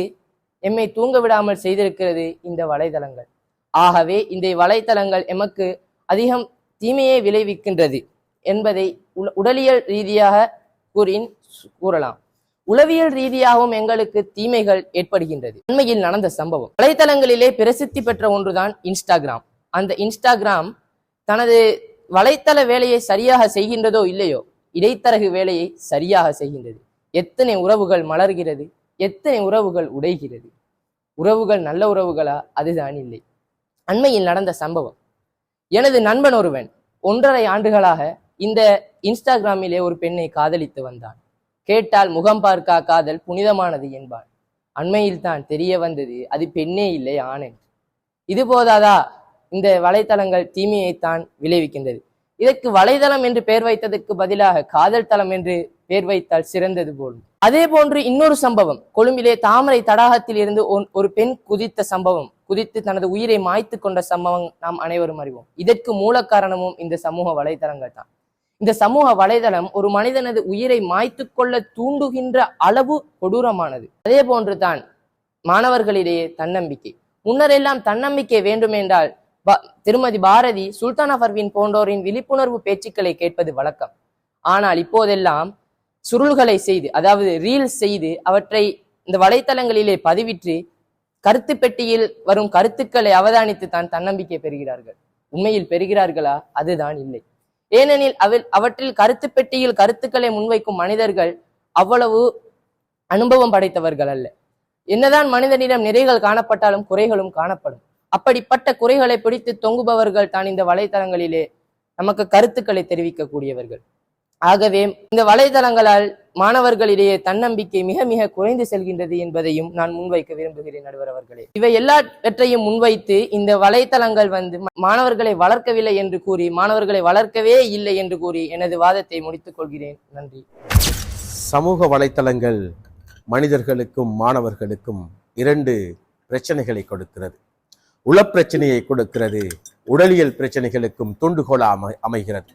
எம்மை தூங்க விடாமல் செய்திருக்கிறது இந்த வலைதளங்கள். ஆகவே இந்த வலைதளங்கள் எமக்கு அதிகம் தீமையை விளைவிக்கின்றது என்பதை உடலியல் ரீதியாக கூறலாம். உளவியல் ரீதியாகவும் எங்களுக்கு தீமைகள் ஏற்படுகின்றது. உண்மையில் நடந்த சம்பவம். வலைதளங்களிலே பிரசித்தி பெற்ற ஒன்றுதான் இன்ஸ்டாகிராம். அந்த இன்ஸ்டாகிராம் தனது வலைத்தள வேலையை சரியாக செய்கின்றதோ இல்லையோ, இடைத்தரகு வேலையை சரியாக செய்கின்றது. எத்தனை உறவுகள் மலர்கிறது, எத்தனை உறவுகள் உடைகிறது. உறவுகள் நல்ல உறவுகளா? அதுதான் இல்லை. அண்மையில் நடந்த சம்பவம், எனது நண்பன் ஒருவன் 1.5 ஆண்டுகளாக இந்த இன்ஸ்டாகிராமிலே ஒரு பெண்ணை காதலித்து வந்தான். கேட்டால் முகம் பார்க்கா காதல் புனிதமானது என்பான். அண்மையில் தான் தெரிய வந்தது அது பெண்ணே இல்லை, ஆண். இது போதாதா? இந்த வலைத்தளங்கள் தீமையைத்தான் விளைவிக்கின்றது. இதற்கு வலைதளம் என்று பெயர் வைத்ததற்கு பதிலாக காதல் தளம் என்று பெயர் வைத்தால் சிறந்தது போலும். அதே போன்று இன்னொரு சம்பவம், கொழும்பிலே தாமரை தடாகத்தில் இருந்து ஒரு பெண் குதித்து தனது உயிரை மாய்த்து கொண்ட சம்பவம் நாம் அனைவரும் அறிவோம். இதற்கு மூல காரணமும் இந்த சமூக வலைதளங்கள் தான். இந்த சமூக வலைதளம் ஒரு மனிதனது உயிரை மாய்த்து கொள்ள தூண்டுகின்ற அளவு கொடூரமானது. அதே போன்று தான் மாணவர்களிடையே தன்னம்பிக்கை. முன்னரெல்லாம் தன்னம்பிக்கை வேண்டுமென்றால் திருமதி பாரதி, சுல்தானா பர்வீன் போன்றோரின் விழிப்புணர்வு பேச்சுக்களை கேட்பது வழக்கம். ஆனால் இப்போதெல்லாம் சுருள்களை செய்து, அதாவது ரீல்ஸ் செய்து அவற்றை இந்த வலைத்தளங்களிலே பதிவிட்டு கருத்து பெட்டியில் வரும் கருத்துக்களை அவதானித்து தான் தன்னம்பிக்கை பெறுகிறார்கள். உண்மையில் பெறுகிறார்களா? அதுதான் இல்லை. ஏனெனில் அவற்றில் கருத்து பெட்டியில் கருத்துக்களை முன்வைக்கும் மனிதர்கள் அவ்வளவு அனுபவம் படைத்தவர்கள் அல்ல. என்னதான் மனிதனிடம் நிறைகள் காணப்பட்டாலும் குறைகளும் காணப்படும். அப்படிப்பட்ட குறைகளை பிடித்து தொங்குபவர்கள் தான் இந்த வலைத்தளங்களிலே நமக்கு கருத்துக்களை தெரிவிக்கக்கூடியவர்கள். ஆகவே இந்த வலைதளங்களால் மாணவர்களிடையே தன்னம்பிக்கை மிக மிக குறைந்து செல்கின்றது என்பதையும் நான் முன்வைக்க விரும்புகிறேன் நடுவர் அவர்களே. இவை எல்லாவற்றையும் முன்வைத்து இந்த வலைத்தளங்கள் மாணவர்களை வளர்க்கவில்லை என்று கூறி, மாணவர்களை வளர்க்கவே இல்லை என்று கூறி எனது வாதத்தை முடித்துக் கொள்கிறேன். நன்றி. சமூக வலைத்தளங்கள் மனிதர்களுக்கும் மாணவர்களுக்கும் 2 பிரச்சனைகளை கொடுக்கிறது. உளப்பிரச்சனையை கொடுக்கிறது, உடலியல் பிரச்சனைகளுக்கும் தூண்டுகோலாக அமைகிறது.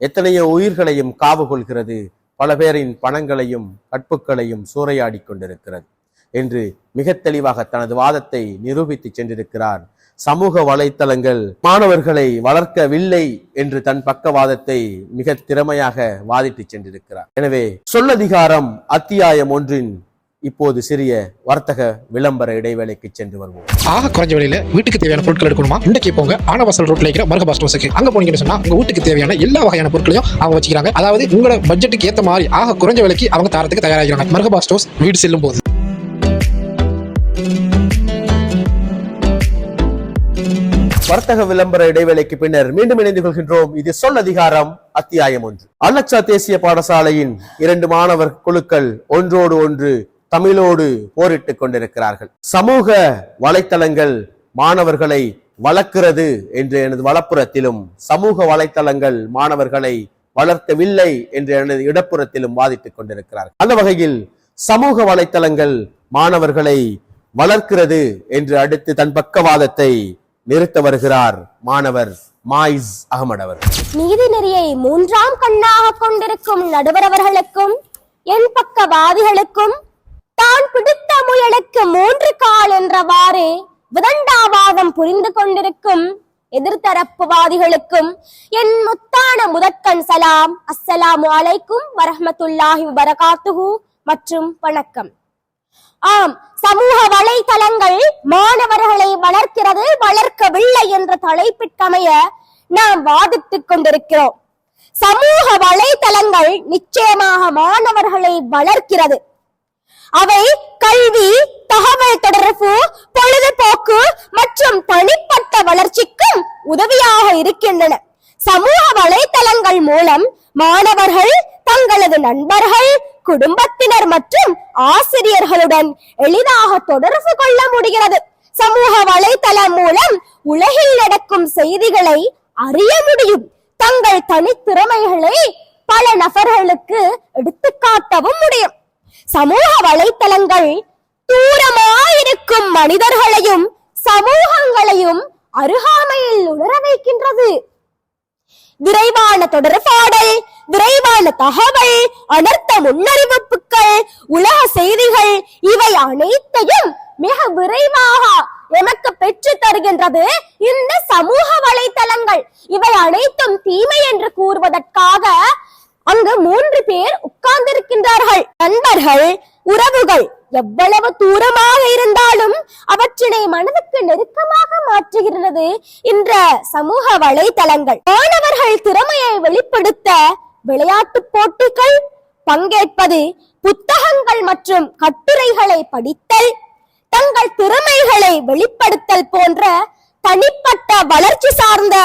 எத்தனையோ உயிர்களையும் காவு கொள்கிறது, பல பேரின் பணங்களையும் கற்புகளையும் சூறையாடி கொண்டிருக்கிறது என்று மிக தெளிவாக தனது வாதத்தை நிரூபித்து சென்றிருக்கிறார். சமூக வலைத்தளங்கள் மாணவர்களை வளர்க்கவில்லை என்று தன் பக்கவாதத்தை மிக திறமையாக வாதிட்டு சென்றிருக்கிறார். எனவே சொல்லதிகாரம் அத்தியாயம் 1 இப்போது சிறிய வர்த்தக விளம்பர இடைவேளைக்கு சென்று வருவோம். ஆக குறைஞ்ச விலையில வீட்டுக்கு தேவையான பொருட்கள் எடுக்கணுமா? இன்றைக்கு போங்க ஆனவாசல் ரோட்ல இருக்கிற மர்ஹபா ஸ்டோர்ஸ்க்கு. அங்க போனீங்கன்னு சொன்னா உங்க வீட்டுக்கு தேவையான எல்லா வகையான பொருட்களையும் அவங்க வச்சுக்கிறாங்க. அதாவது உங்களோட பட்ஜெட்டுக்கு ஏத்த மாதிரி ஆக குறைஞ்ச விலைக்கு அவங்க தரத்துக்கு தயாராகிறாங்க. மர்ஹபா ஸ்டோர்ஸ், வீடு செல்லும் போது. வர்த்தக விளம்பர இடைவேளைக்கு பின்னர் மீண்டும் இணைந்து கொள்கின்றோம். இது சொல் அதிகாரம் அத்தியாயம் 1. அல்-அக்ஸா தேசிய பாடசாலையின் 2 மாணவர் குழுக்கள் ஒன்றோடு ஒன்று தமிழோடு போரிட்டுக் கொண்டிருக்கிறார்கள். சமூக வலைத்தளங்கள் மாணவர்களை வளர்க்கிறது என்று எனது வலப்புறத்திலும், சமூக வலைத்தளங்கள் மாணவர்களை வளர்க்கவில்லை என்று எனது இடப்புறத்திலும் வாதிட்டுக் கொண்டிருக்கிறார்கள். அந்த வகையில் சமூக வலைத்தளங்கள் மாணவர்களை வளர்க்கிறது என்று அடுத்து தன் பக்கவாதத்தை நிறுத்த வருகிறார் மாணவர் மாயிஸ் அகமது அவர். நீதி நெறியை 3ஆம் கண்ணாக கொண்டிருக்கும் நடுவரவர்களுக்கும் என் பக்கவாதிகளுக்கும் தான் பிடித்த முயலுக்கு 3 கால் என்றவாறு விதண்டாவாதம் புரிந்து கொண்டிருக்கும் எதிர்த்தரப்புவாதிகளுக்கும் என் முத்தான முதற்கண் சலாம். அஸ்ஸலாமு அலைக்கும் வரஹ்மத்துல்லாஹி வபரகாத்துஹு மற்றும் வணக்கம். ஆம், சமூக வலைத்தளங்கள் மாணவர்களை வளர்க்கிறது, வளர்க்கவில்லை என்ற தலைப்பிற்கமைய நாம் வாதிட்டுக் கொண்டிருக்கிறோம். சமூக வலைத்தளங்கள் நிச்சயமாக மாணவர்களை வளர்க்கிறது. அவை கல்வி, தகவல் தொடர்பு, பொழுதுபோக்கு மற்றும் தனிப்பட்ட வளர்ச்சிக்கும் உதவியாக இருக்கின்றன. சமூக வலைத்தளங்கள் மூலம் மாணவர்கள் தங்களது நண்பர்கள், குடும்பத்தினர் மற்றும் ஆசிரியர்களுடன் எளிதாக தொடர்பு கொள்ள முடிகிறது. சமூக வலைத்தளம் மூலம் உலகில் நடக்கும் செய்திகளை அறிய முடியும். தங்கள் தனித்திறமைகளை பல நபர்களுக்கு எடுத்துக்காட்டவும் முடியும். சமூக வலைத்தளங்கள் தூரமாயிருக்கும் மனிதர்களையும் சமூகங்களையும் அருகாமையில் உணர வைக்கின்றது. விரைவான தொடர்பாடல், விரைவான தகவல், அனர்த்த முன்னறிவிப்புகள், உலக செய்திகள் இவை அனைத்தையும் மிக விரைவாக எமக்கு பெற்று தருகின்றது இந்த சமூக வலைத்தளங்கள். இவை அனைத்தும் தீமை என்று கூறுவதற்காக அங்கு 3 பேர் உட்கார்ந்திருக்கின்றார்கள். நண்பர்கள், உறவுகள், எவ்வளவு தூரமாக இருந்தாலும் அவற்றினை மனதுக்கு நெருக்கமாக மாற்றுகிறது இந்த சமூக வலைதளங்கள். மாணவர்கள் திறமையை வெளிப்படுத்த விளையாட்டு போட்டிகள் பங்கேற்பது, புத்தகங்கள் மற்றும் கட்டுரைகளை படித்தல், தங்கள் திறமைகளை வெளிப்படுத்தல் போன்ற தனிப்பட்ட வளர்ச்சி சார்ந்த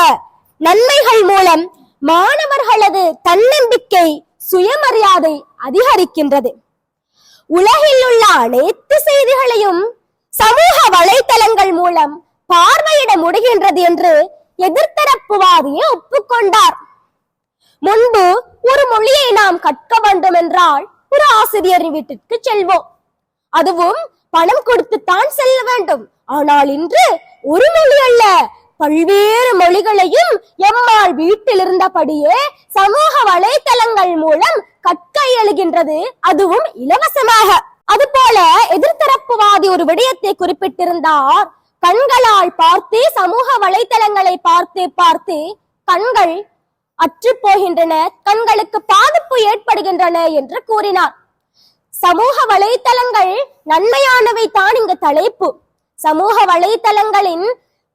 நன்மைகள் மூலம் மாணவர்களது தன்னம்பிக்கை, சுயமரியாதை அதிகரிக்கின்றது. உலகில் உள்ள அனைத்து செய்திகளையும் சமூக வலைதளங்கள் மூலம் பார்வையிட முடிகின்றது என்று எதிர்த்தரப்புவாதியை ஒப்புக்கொண்டார். முன்பு ஒரு மொழியை நாம் கற்க வேண்டும் என்றால் ஒரு ஆசிரியரின் வீட்டிற்கு செல்வோம், அதுவும் பணம் கொடுத்துத்தான் செல்ல வேண்டும். ஆனால் இன்று ஒரு மொழி அல்ல, பல்வேறு மொழிகளையும் எம்மால் வீட்டில் இருந்தபடியே சமூக வலைதளங்கள் மூலம் கற்க இயலுகின்றது, அதுவும் இலவசமாக. அதுபோல எதிர்த்தரப்புவாதி ஒரு விடயத்தை குறிப்பிட்டிருந்தார். கண்களால் பார்த்து சமூக வலைதளங்களை பார்த்து பார்த்து கண்கள் அற்று போகின்றன, கண்களுக்கு பாதிப்பு ஏற்படுகின்றன என்று கூறினார். சமூக வலைதளங்கள் நன்மையானவை தான் இங்கு தலைப்பு. சமூக வலைதளங்களின்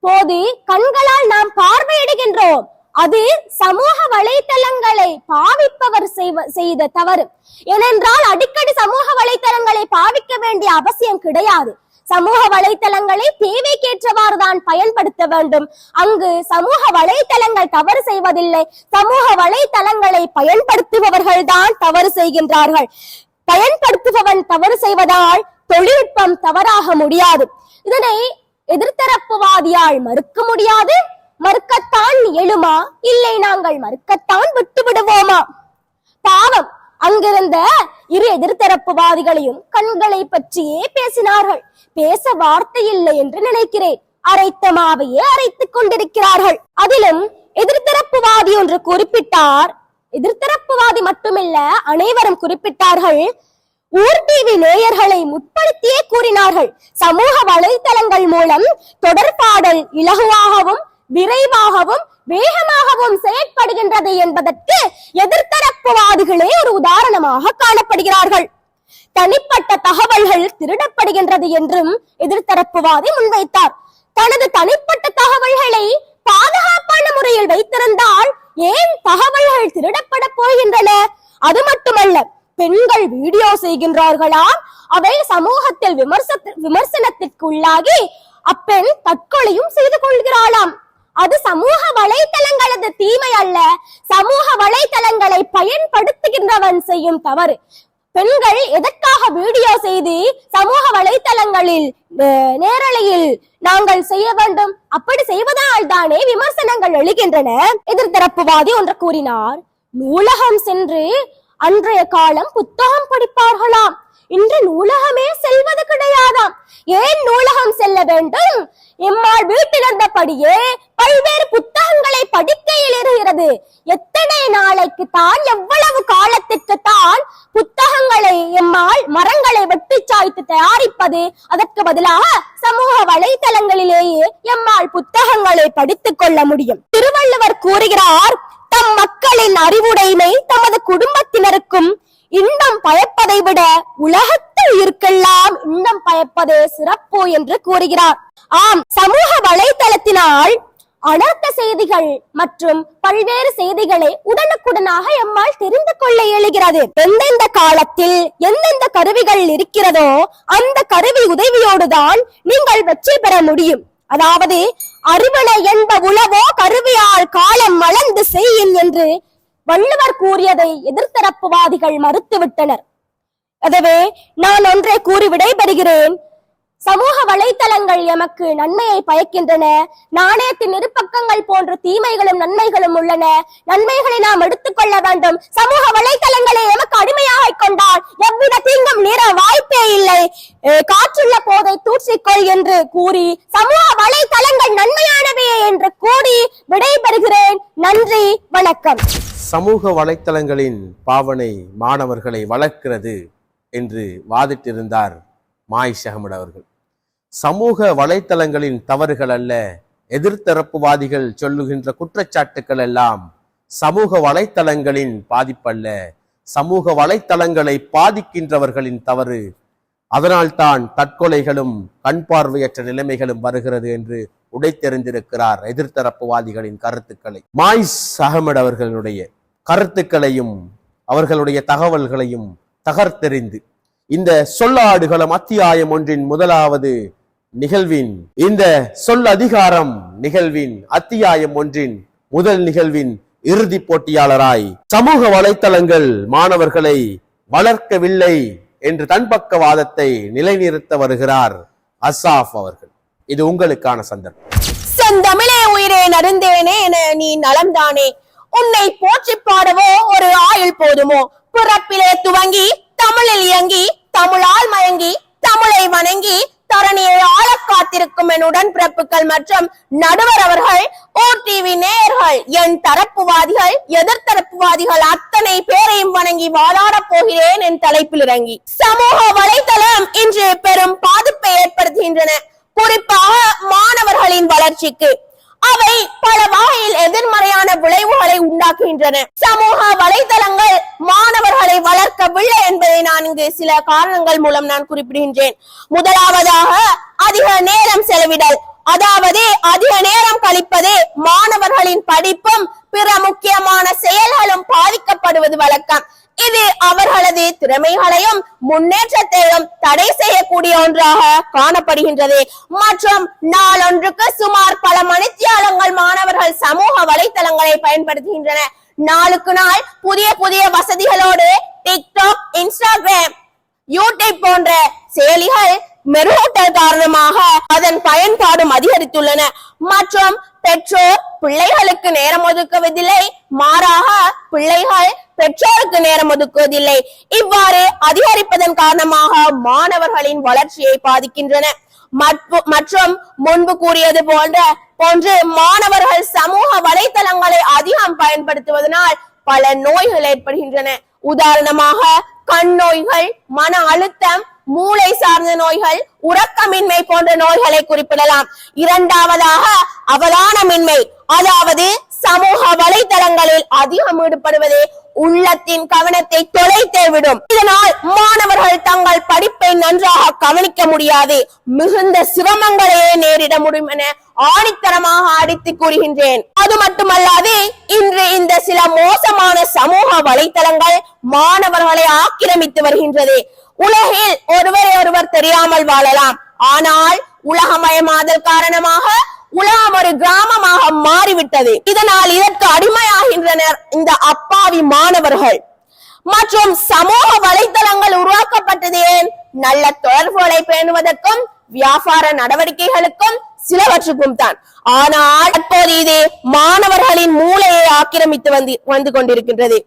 போது கண்களால் நாம் பார்வையிடுகின்றோம், அது சமூக வலைதளங்களை பாவிப்பவர் செய்த தவறு. ஏனென்றால் அடிக்கடி சமூக வலைதளங்களை பாவிக்க வேண்டிய அவசியம் கிடையாது. சமூக வலைதளங்களை தேவைக்கேற்றவாறு தான் பயன்படுத்த வேண்டும். அங்கு சமூக வலைதளங்கள் தவறு செய்வதில்லை, சமூக வலைதளங்களை பயன்படுத்துபவர்கள் தான் தவறு செய்கின்றார்கள். பயன்படுத்துபவன் தவறு செய்வதால் தொழில்நுட்பம் தவறாக முடியாது. இதனை எதிர்த்தரப்புவாதியால் மறுக்க முடியாது. மறுக்கத்தான் எழுமா? இல்லை, நாங்கள் மறுக்கத்தான் விட்டு விடுவோமா? பாவம், அங்கிருந்த இரு எதிர்த்தரப்புவாதிகளையும் கண்களை பற்றியே பேசினார்கள். பேச வார்த்தை இல்லை என்று நினைக்கிறேன். அரைத்த மாவையே அரைத்துக் கொண்டிருக்கிறார்கள். அதிலும் எதிர்த்தரப்புவாதி ஒன்று குறிப்பிட்டார். எதிர்த்தரப்புவாதி மட்டுமில்ல, அனைவரும் குறிப்பிட்டார்கள். ஊர் டிவி நேயர்களை முற்படுத்தியே கூறினார்கள். சமூக வலைதளங்கள் மூலம் தொடர்பாடல் இலகுவாகவும் விரைவாகவும் வேகமாகவும் செயற்படுகின்றது என்பதற்கு எதிர்த்தரப்புவாதிகளே ஒரு உதாரணமாக காணப்படுகிறார்கள். தனிப்பட்ட தகவல்கள் திருடப்படுகின்றது என்றும் எதிர்த்தரப்புவாதி முன்வைத்தார். தனது தனிப்பட்ட தகவல்களை பாதுகாப்பான முறையில் வைத்திருந்தால் ஏன் தகவல்கள் திருடப்பட போகின்றன? அது மட்டுமல்ல, பெண்கள் வீடியோ செய்கின்றார்களாம், அவை சமூகத்தில் விமர்சனத்திற்கு உள்ளாகி அப்பெண் தற்கொலையும் செய்து கொள்கிறாளாம். அது சமூக வலைதளங்களது தீமை அல்ல, சமூக வலைதளங்களை பயன்படுத்துகின்றவன் செய்யும் தவறு. பெண்கள் எதற்காக வீடியோ செய்து சமூக வலைதளங்களில் நேரலையில் நாங்கள் செய்ய வேண்டும்? அப்படி செய்வதால் தானே விமர்சனங்கள் எழுகின்றன. எதிர்த்தரப்புவாதி ஒன்று கூறினார். நூலகம் சென்று அன்றைய காலம் புத்தகம் படிப்பார்களாம், இன்று நூலகமே செல்வது கிடையாதாம். ஏன் நூலகம் செல்ல வேண்டும்? எம்மால் வீட்டில் இருந்தபடியே பல்வேறு புத்தகங்களை படிக்கையில் இருக்கிறது. எத்தனை நாளைக்கு தான், எவ்வளவு காலத்திற்கு தான் புத்தகங்களை எம்மால் மரங்களை வெட்டி சாய்த்து தயாரிப்பது? அதற்கு பதிலாக சமூக வலைதளங்களிலேயே எம்மால் புத்தகங்களை படித்துக் கொள்ள முடியும். திருவள்ளுவர் கூறுகிறார், தம் மக்களின் அறிவுடைமை தமது குடும்பத்தினருக்கும் இன்பம் பயப்பதை விட உலகத்தில் இருக்கலாம் இன்பம் பயப்பதே சிறப்பு என்று கூறுகிறார். ஆம், சமூக வலைதளத்தினால் அனர்த்த செய்திகள் மற்றும் பல்வேறு செய்திகளை உடனுக்குடனாக எம்மால் தெரிந்து கொள்ள இயலுகிறது. எந்தெந்த காலத்தில் எந்தெந்த கருவிகள் இருக்கிறதோ அந்த கருவி உதவியோடுதான் நீங்கள் வெற்றி பெற முடியும். அதாவது அறிவனை என்ப உளவோ கருவியால் காலம் வளர்ந்து செய்யும் என்று வள்ளுவர் கூறியதை எதிர்த்தரப்புவாதிகள் மறுத்துவிட்டனர். எனவே நான் ஒன்றை கூறி விடைபெறுகிறேன். சமூக வலைதளங்கள் எமக்கு நன்மையை பயக்கின்றன. நாணயத்தின் இருபக்கங்கள் போன்ற தீமைகளும் நன்மைகளும் உள்ளன. நன்மைகளை நாம் எடுத்துக்கொள்ள வேண்டும். சமூக வலைதளங்களை எமக்கு அடிமையாக கொண்டால் எவ்வித தீங்கும் நேர வாய்ப்பே இல்லை. காற்றுள்ள போதை தூற்றிக்கொள் என்று கூறி சமூக வலைதளங்கள் நன்மையானவையே என்று கூறி விடைபெறுகிறேன். நன்றி, வணக்கம். சமூக வலைத்தளங்களின் பாவனை மாணவர்களை வளர்க்கிறது என்று வாதிட்டிருந்தார் மாயிஷ் அகமது அவர்கள். சமூக வலைத்தளங்களின் தவறுகள் அல்ல, எதிர்த்தரப்புவாதிகள் சொல்லுகின்ற குற்றச்சாட்டுக்கள் எல்லாம் சமூக வலைத்தளங்களின் பாதிப்பல்ல, சமூக வலைத்தளங்களை பாதிக்கின்றவர்களின் தவறு. அதனால்தான் தற்கொலைகளும் கண் பார்வையற்ற நிலைமைகளும் வருகிறது என்று உடைத்தெறிந்திருக்கிறார் எதிர்த்தரப்புவாதிகளின் கருத்துக்களை. மாயிஸ் அகமது அவர்களுடைய கருத்துக்களையும் அவர்களுடைய தகவல்களையும் தகர்த்தெறிந்து இந்த சொல்லாடுகளம் அத்தியாயம் ஒன்றின் முதலாவது நிகழ்வின் இந்த சொல் அதிகாரம் நிகழ்வின் அத்தியாயம் ஒன்றின் முதல் நிகழ்வின் இறுதி போட்டியாளராய் சமூக வலைத்தளங்கள் மாணவர்களை வளர்க்கவில்லை என்று தன்பக்க வாதத்தை நிலைநிறுத்த வருகிறார் அசாப் அவர்கள். இது உங்களுக்கான சந்தர்ப்பம். செந்தமிழே உயிரே நருந்தேனே என நீ நலம்தானே, உன்னை போற்றி பாடவோ ஒரு ஆயுள் போதுமோ, பிறப்பிலே துவங்கி தமிழில் இயங்கி தமிழால் மயங்கி தமிழை வணங்கி தரணியை ஆள காத்திருக்கும் என் உடன்பிறப்புகள் மற்றும் நடுவர் அவர்கள், ஓர் டிவி நேயர்கள், என் தரப்புவாதிகள் எதிர்த்தரப்புவாதிகள் அத்தனை பேரையும் வணங்கி வாழாட போகிறேன் என் தலைப்பில் இறங்கி. சமூக வலைதளம் இன்று பெரும் பாதிப்பை ஏற்படுத்துகின்றன, குறிப்பாக மாணவர்களின் வளர்ச்சிக்கு. அவை பல வகையில் எதிர்மறையான விளைவுகளை உண்டாக்குகின்றன. சமூக வலைதளங்கள் மாணவர்களை வளர்க்கவில்லை என்பதை நான் இங்கு சில காரணங்கள் மூலம் நான் குறிப்பிடுகின்றேன். முதலாவதாக அதிக நேரம் செலவிடல், அதாவது அதிக நேரம் கழிப்பது மாணவர்களின் படிப்பும் பிற முக்கியமான செயல்களும் பாதிக்கப்படுவது வழக்கம். இது அவர்களது திறமைகளையும் முன்னேற்றத்தையும் தடை செய்யக்கூடிய ஒன்றாக காணப்படுகின்றது. மற்றும் நாளொன்றுக்கு சுமார் பல மணித்தியாலங்கள் மாணவர்கள் சமூக வலைத்தளங்களை பயன்படுத்துகின்றனர். நாளுக்கு நாள் புதிய புதிய வசதிகளோடு டிக்டாக், இன்ஸ்டாகிராம், யூடியூப் போன்ற செயலிகள் மெருகூட்டல் காரணமாக அதன் பயன்பாடும் அதிகரித்துள்ளன. மற்றும் பெற்றோர் பிள்ளைகளுக்கு நேரம் ஒதுக்குவதில்லை, மாறாக பிள்ளைகள் பெற்றோருக்கு நேரம் ஒதுக்குவதில்லை. இவ்வாறு அதிகரிப்பதன் காரணமாக மாணவர்களின் வளர்ச்சியை பாதிக்கின்றன. மற்றும் முன்பு கூறியது போன்று மாணவர்கள் சமூக வலைத்தளங்களை அதிகம் பயன்படுத்துவதனால் பல நோய்கள் ஏற்படுகின்றன. உதாரணமாக கண் நோய்கள், மன அழுத்தம், மூளை சார்ந்த நோய்கள், உறக்கமின்மை போன்ற நோய்களை குறிப்பிடலாம். இரண்டாவதாக அவதானமின்மை, அதாவது சமூக வலைதளங்களில் அதிகம் ஈடுபடுவது உள்ளத்தின் கவனத்தை தொலைத்தே விடும். இதனால் மாணவர்கள் தங்கள் படிப்பை நன்றாக கவனிக்க முடியாது, மிகுந்த சிரமங்களையே நேரிட முடியும் என ஆணித்தரமாக அடித்து கூறுகின்றேன். அது மட்டுமல்லாது இன்று இந்த சில மோசமான சமூக வலைதளங்கள் மாணவர்களை ஆக்கிரமித்து வருகின்றது. உலகில் ஒருவரை ஒருவர் தெரியாமல் வாழலாம், ஆனால் உலகமயமாதல் காரணமாக உலகம் ஒரு கிராமமாக மாறிவிட்டது. இதனால் இதற்கு அடிமையாகின்றனர் இந்த அப்பாவி மாணவர்கள். மற்றும் சமூக வலைதளங்கள் உருவாக்கப்பட்டது ஏன்? நல்ல தொடர்புகளை பேணுவதற்கும் வியாபார நடவடிக்கைகளுக்கும் சிலவற்றுக்கும் தான். ஆனால் தற்போது இது மாணவர்களின் மூளையை ஆக்கிரமித்து வந்து கொண்டிருக்கின்றது.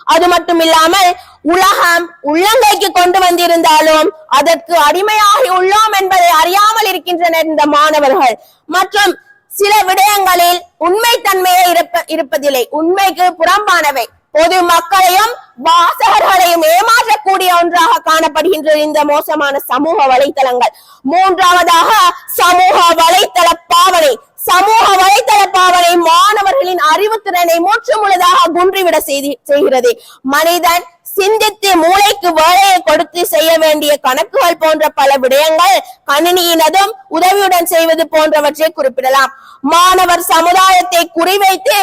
அது மட்டும் இல்லாமல் உலகம் உள்ளங்கைக்கு கொண்டு வந்திருந்தாலும் அதற்கு அடிமையாகி உள்ளோம் என்பதை அறியாமல் இருக்கின்றனர் இந்த மாணவர்கள். மற்றும் சில விடயங்களில் உண்மை தன்மையே இருப்பதில்லை, உண்மைக்கு புறம்பானவை, பொது மக்களையும் வாசகர்களையும் ஏமாற்றக்கூடிய ஒன்றாக காணப்படுகின்றது இந்த மோசமான சமூக வலைத்தளங்கள். மூன்றாவதாக சமூக வலைத்தள பாவனை. சமூக வலைத்தள பாவனை மாணவர்களின் அறிவுத்திறனை முற்றுமுழுதாக குன்றிவிட செய்கிறது. மனிதன் சிந்தித்து மூளைக்கு வேலையை கொடுத்து செய்ய வேண்டிய கணக்குகள் போன்ற பல விடயங்கள் கணினியினதும் உதவியுடன் செய்வது போன்றவற்றை குறிப்பிடலாம். மாணவர் சமுதாயத்தை குறிவைத்து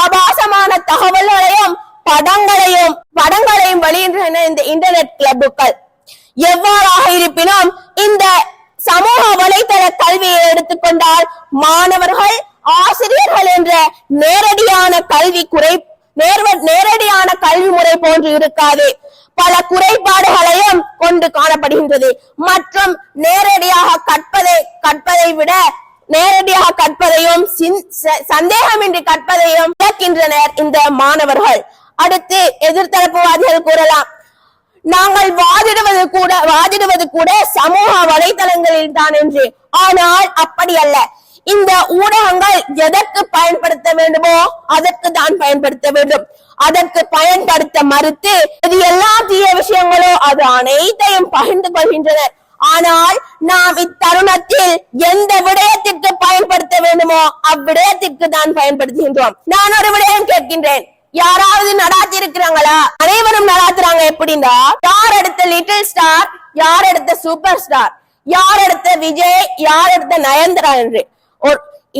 ஆபாசமான தகவல்களையும் படங்களையும் வெளியிடுகின்றன இந்த இன்டர்நெட் கிளப்புகள். எவ்வாறாக இருப்பினும் இந்த சமூக வலைதள கல்வியை எடுத்துக்கொண்டால் மாணவர்கள் ஆசிரியர்கள் என்ற நேரடியான கல்வி முறை போன்று இருக்காது, பல குறைபாடுகளையும் கொண்டு காணப்படுகின்றது. மற்றும் நேரடியாக கற்பதை விட நேரடியாக கற்பதையும் சந்தேகமின்றி கற்பதையும் இழக்கின்றனர் இந்த மாணவர்கள். அடுத்து எதிர்த்தரப்புவாதிகள் கூறலாம், நாங்கள் வாதிடுவது கூட சமூக வலைதளங்களில் தான் என்று. ஆனால் அப்படி அல்ல. இந்த ஊடகங்கள் எதற்கு பயன்படுத்த வேண்டுமோ அதற்கு தான் பயன்படுத்த வேண்டும். அதற்கு பயன்படுத்த மறுத்து இது எல்லா தீய விஷயங்களோ அது அனைத்தையும் பகிர்ந்து கொள்கின்றனர். ஆனால் நாம் இத்தருணத்தில் எந்த விடயத்திற்கு பயன்படுத்த வேண்டுமோ அவ்விடயத்திற்கு தான் பயன்படுத்துகின்றோம். நான் ஒரு விடயம் கேட்கின்றேன், யாராவது நடாத்தி இருக்கிறாங்களா? அனைவரும் நடாத்துறாங்க. எப்படின்னா, யார் அடுத்த லிட்டில் ஸ்டார், யார் எடுத்த சூப்பர் ஸ்டார், யார் எடுத்த விஜய், யார் எடுத்த நயன்தாரா என்று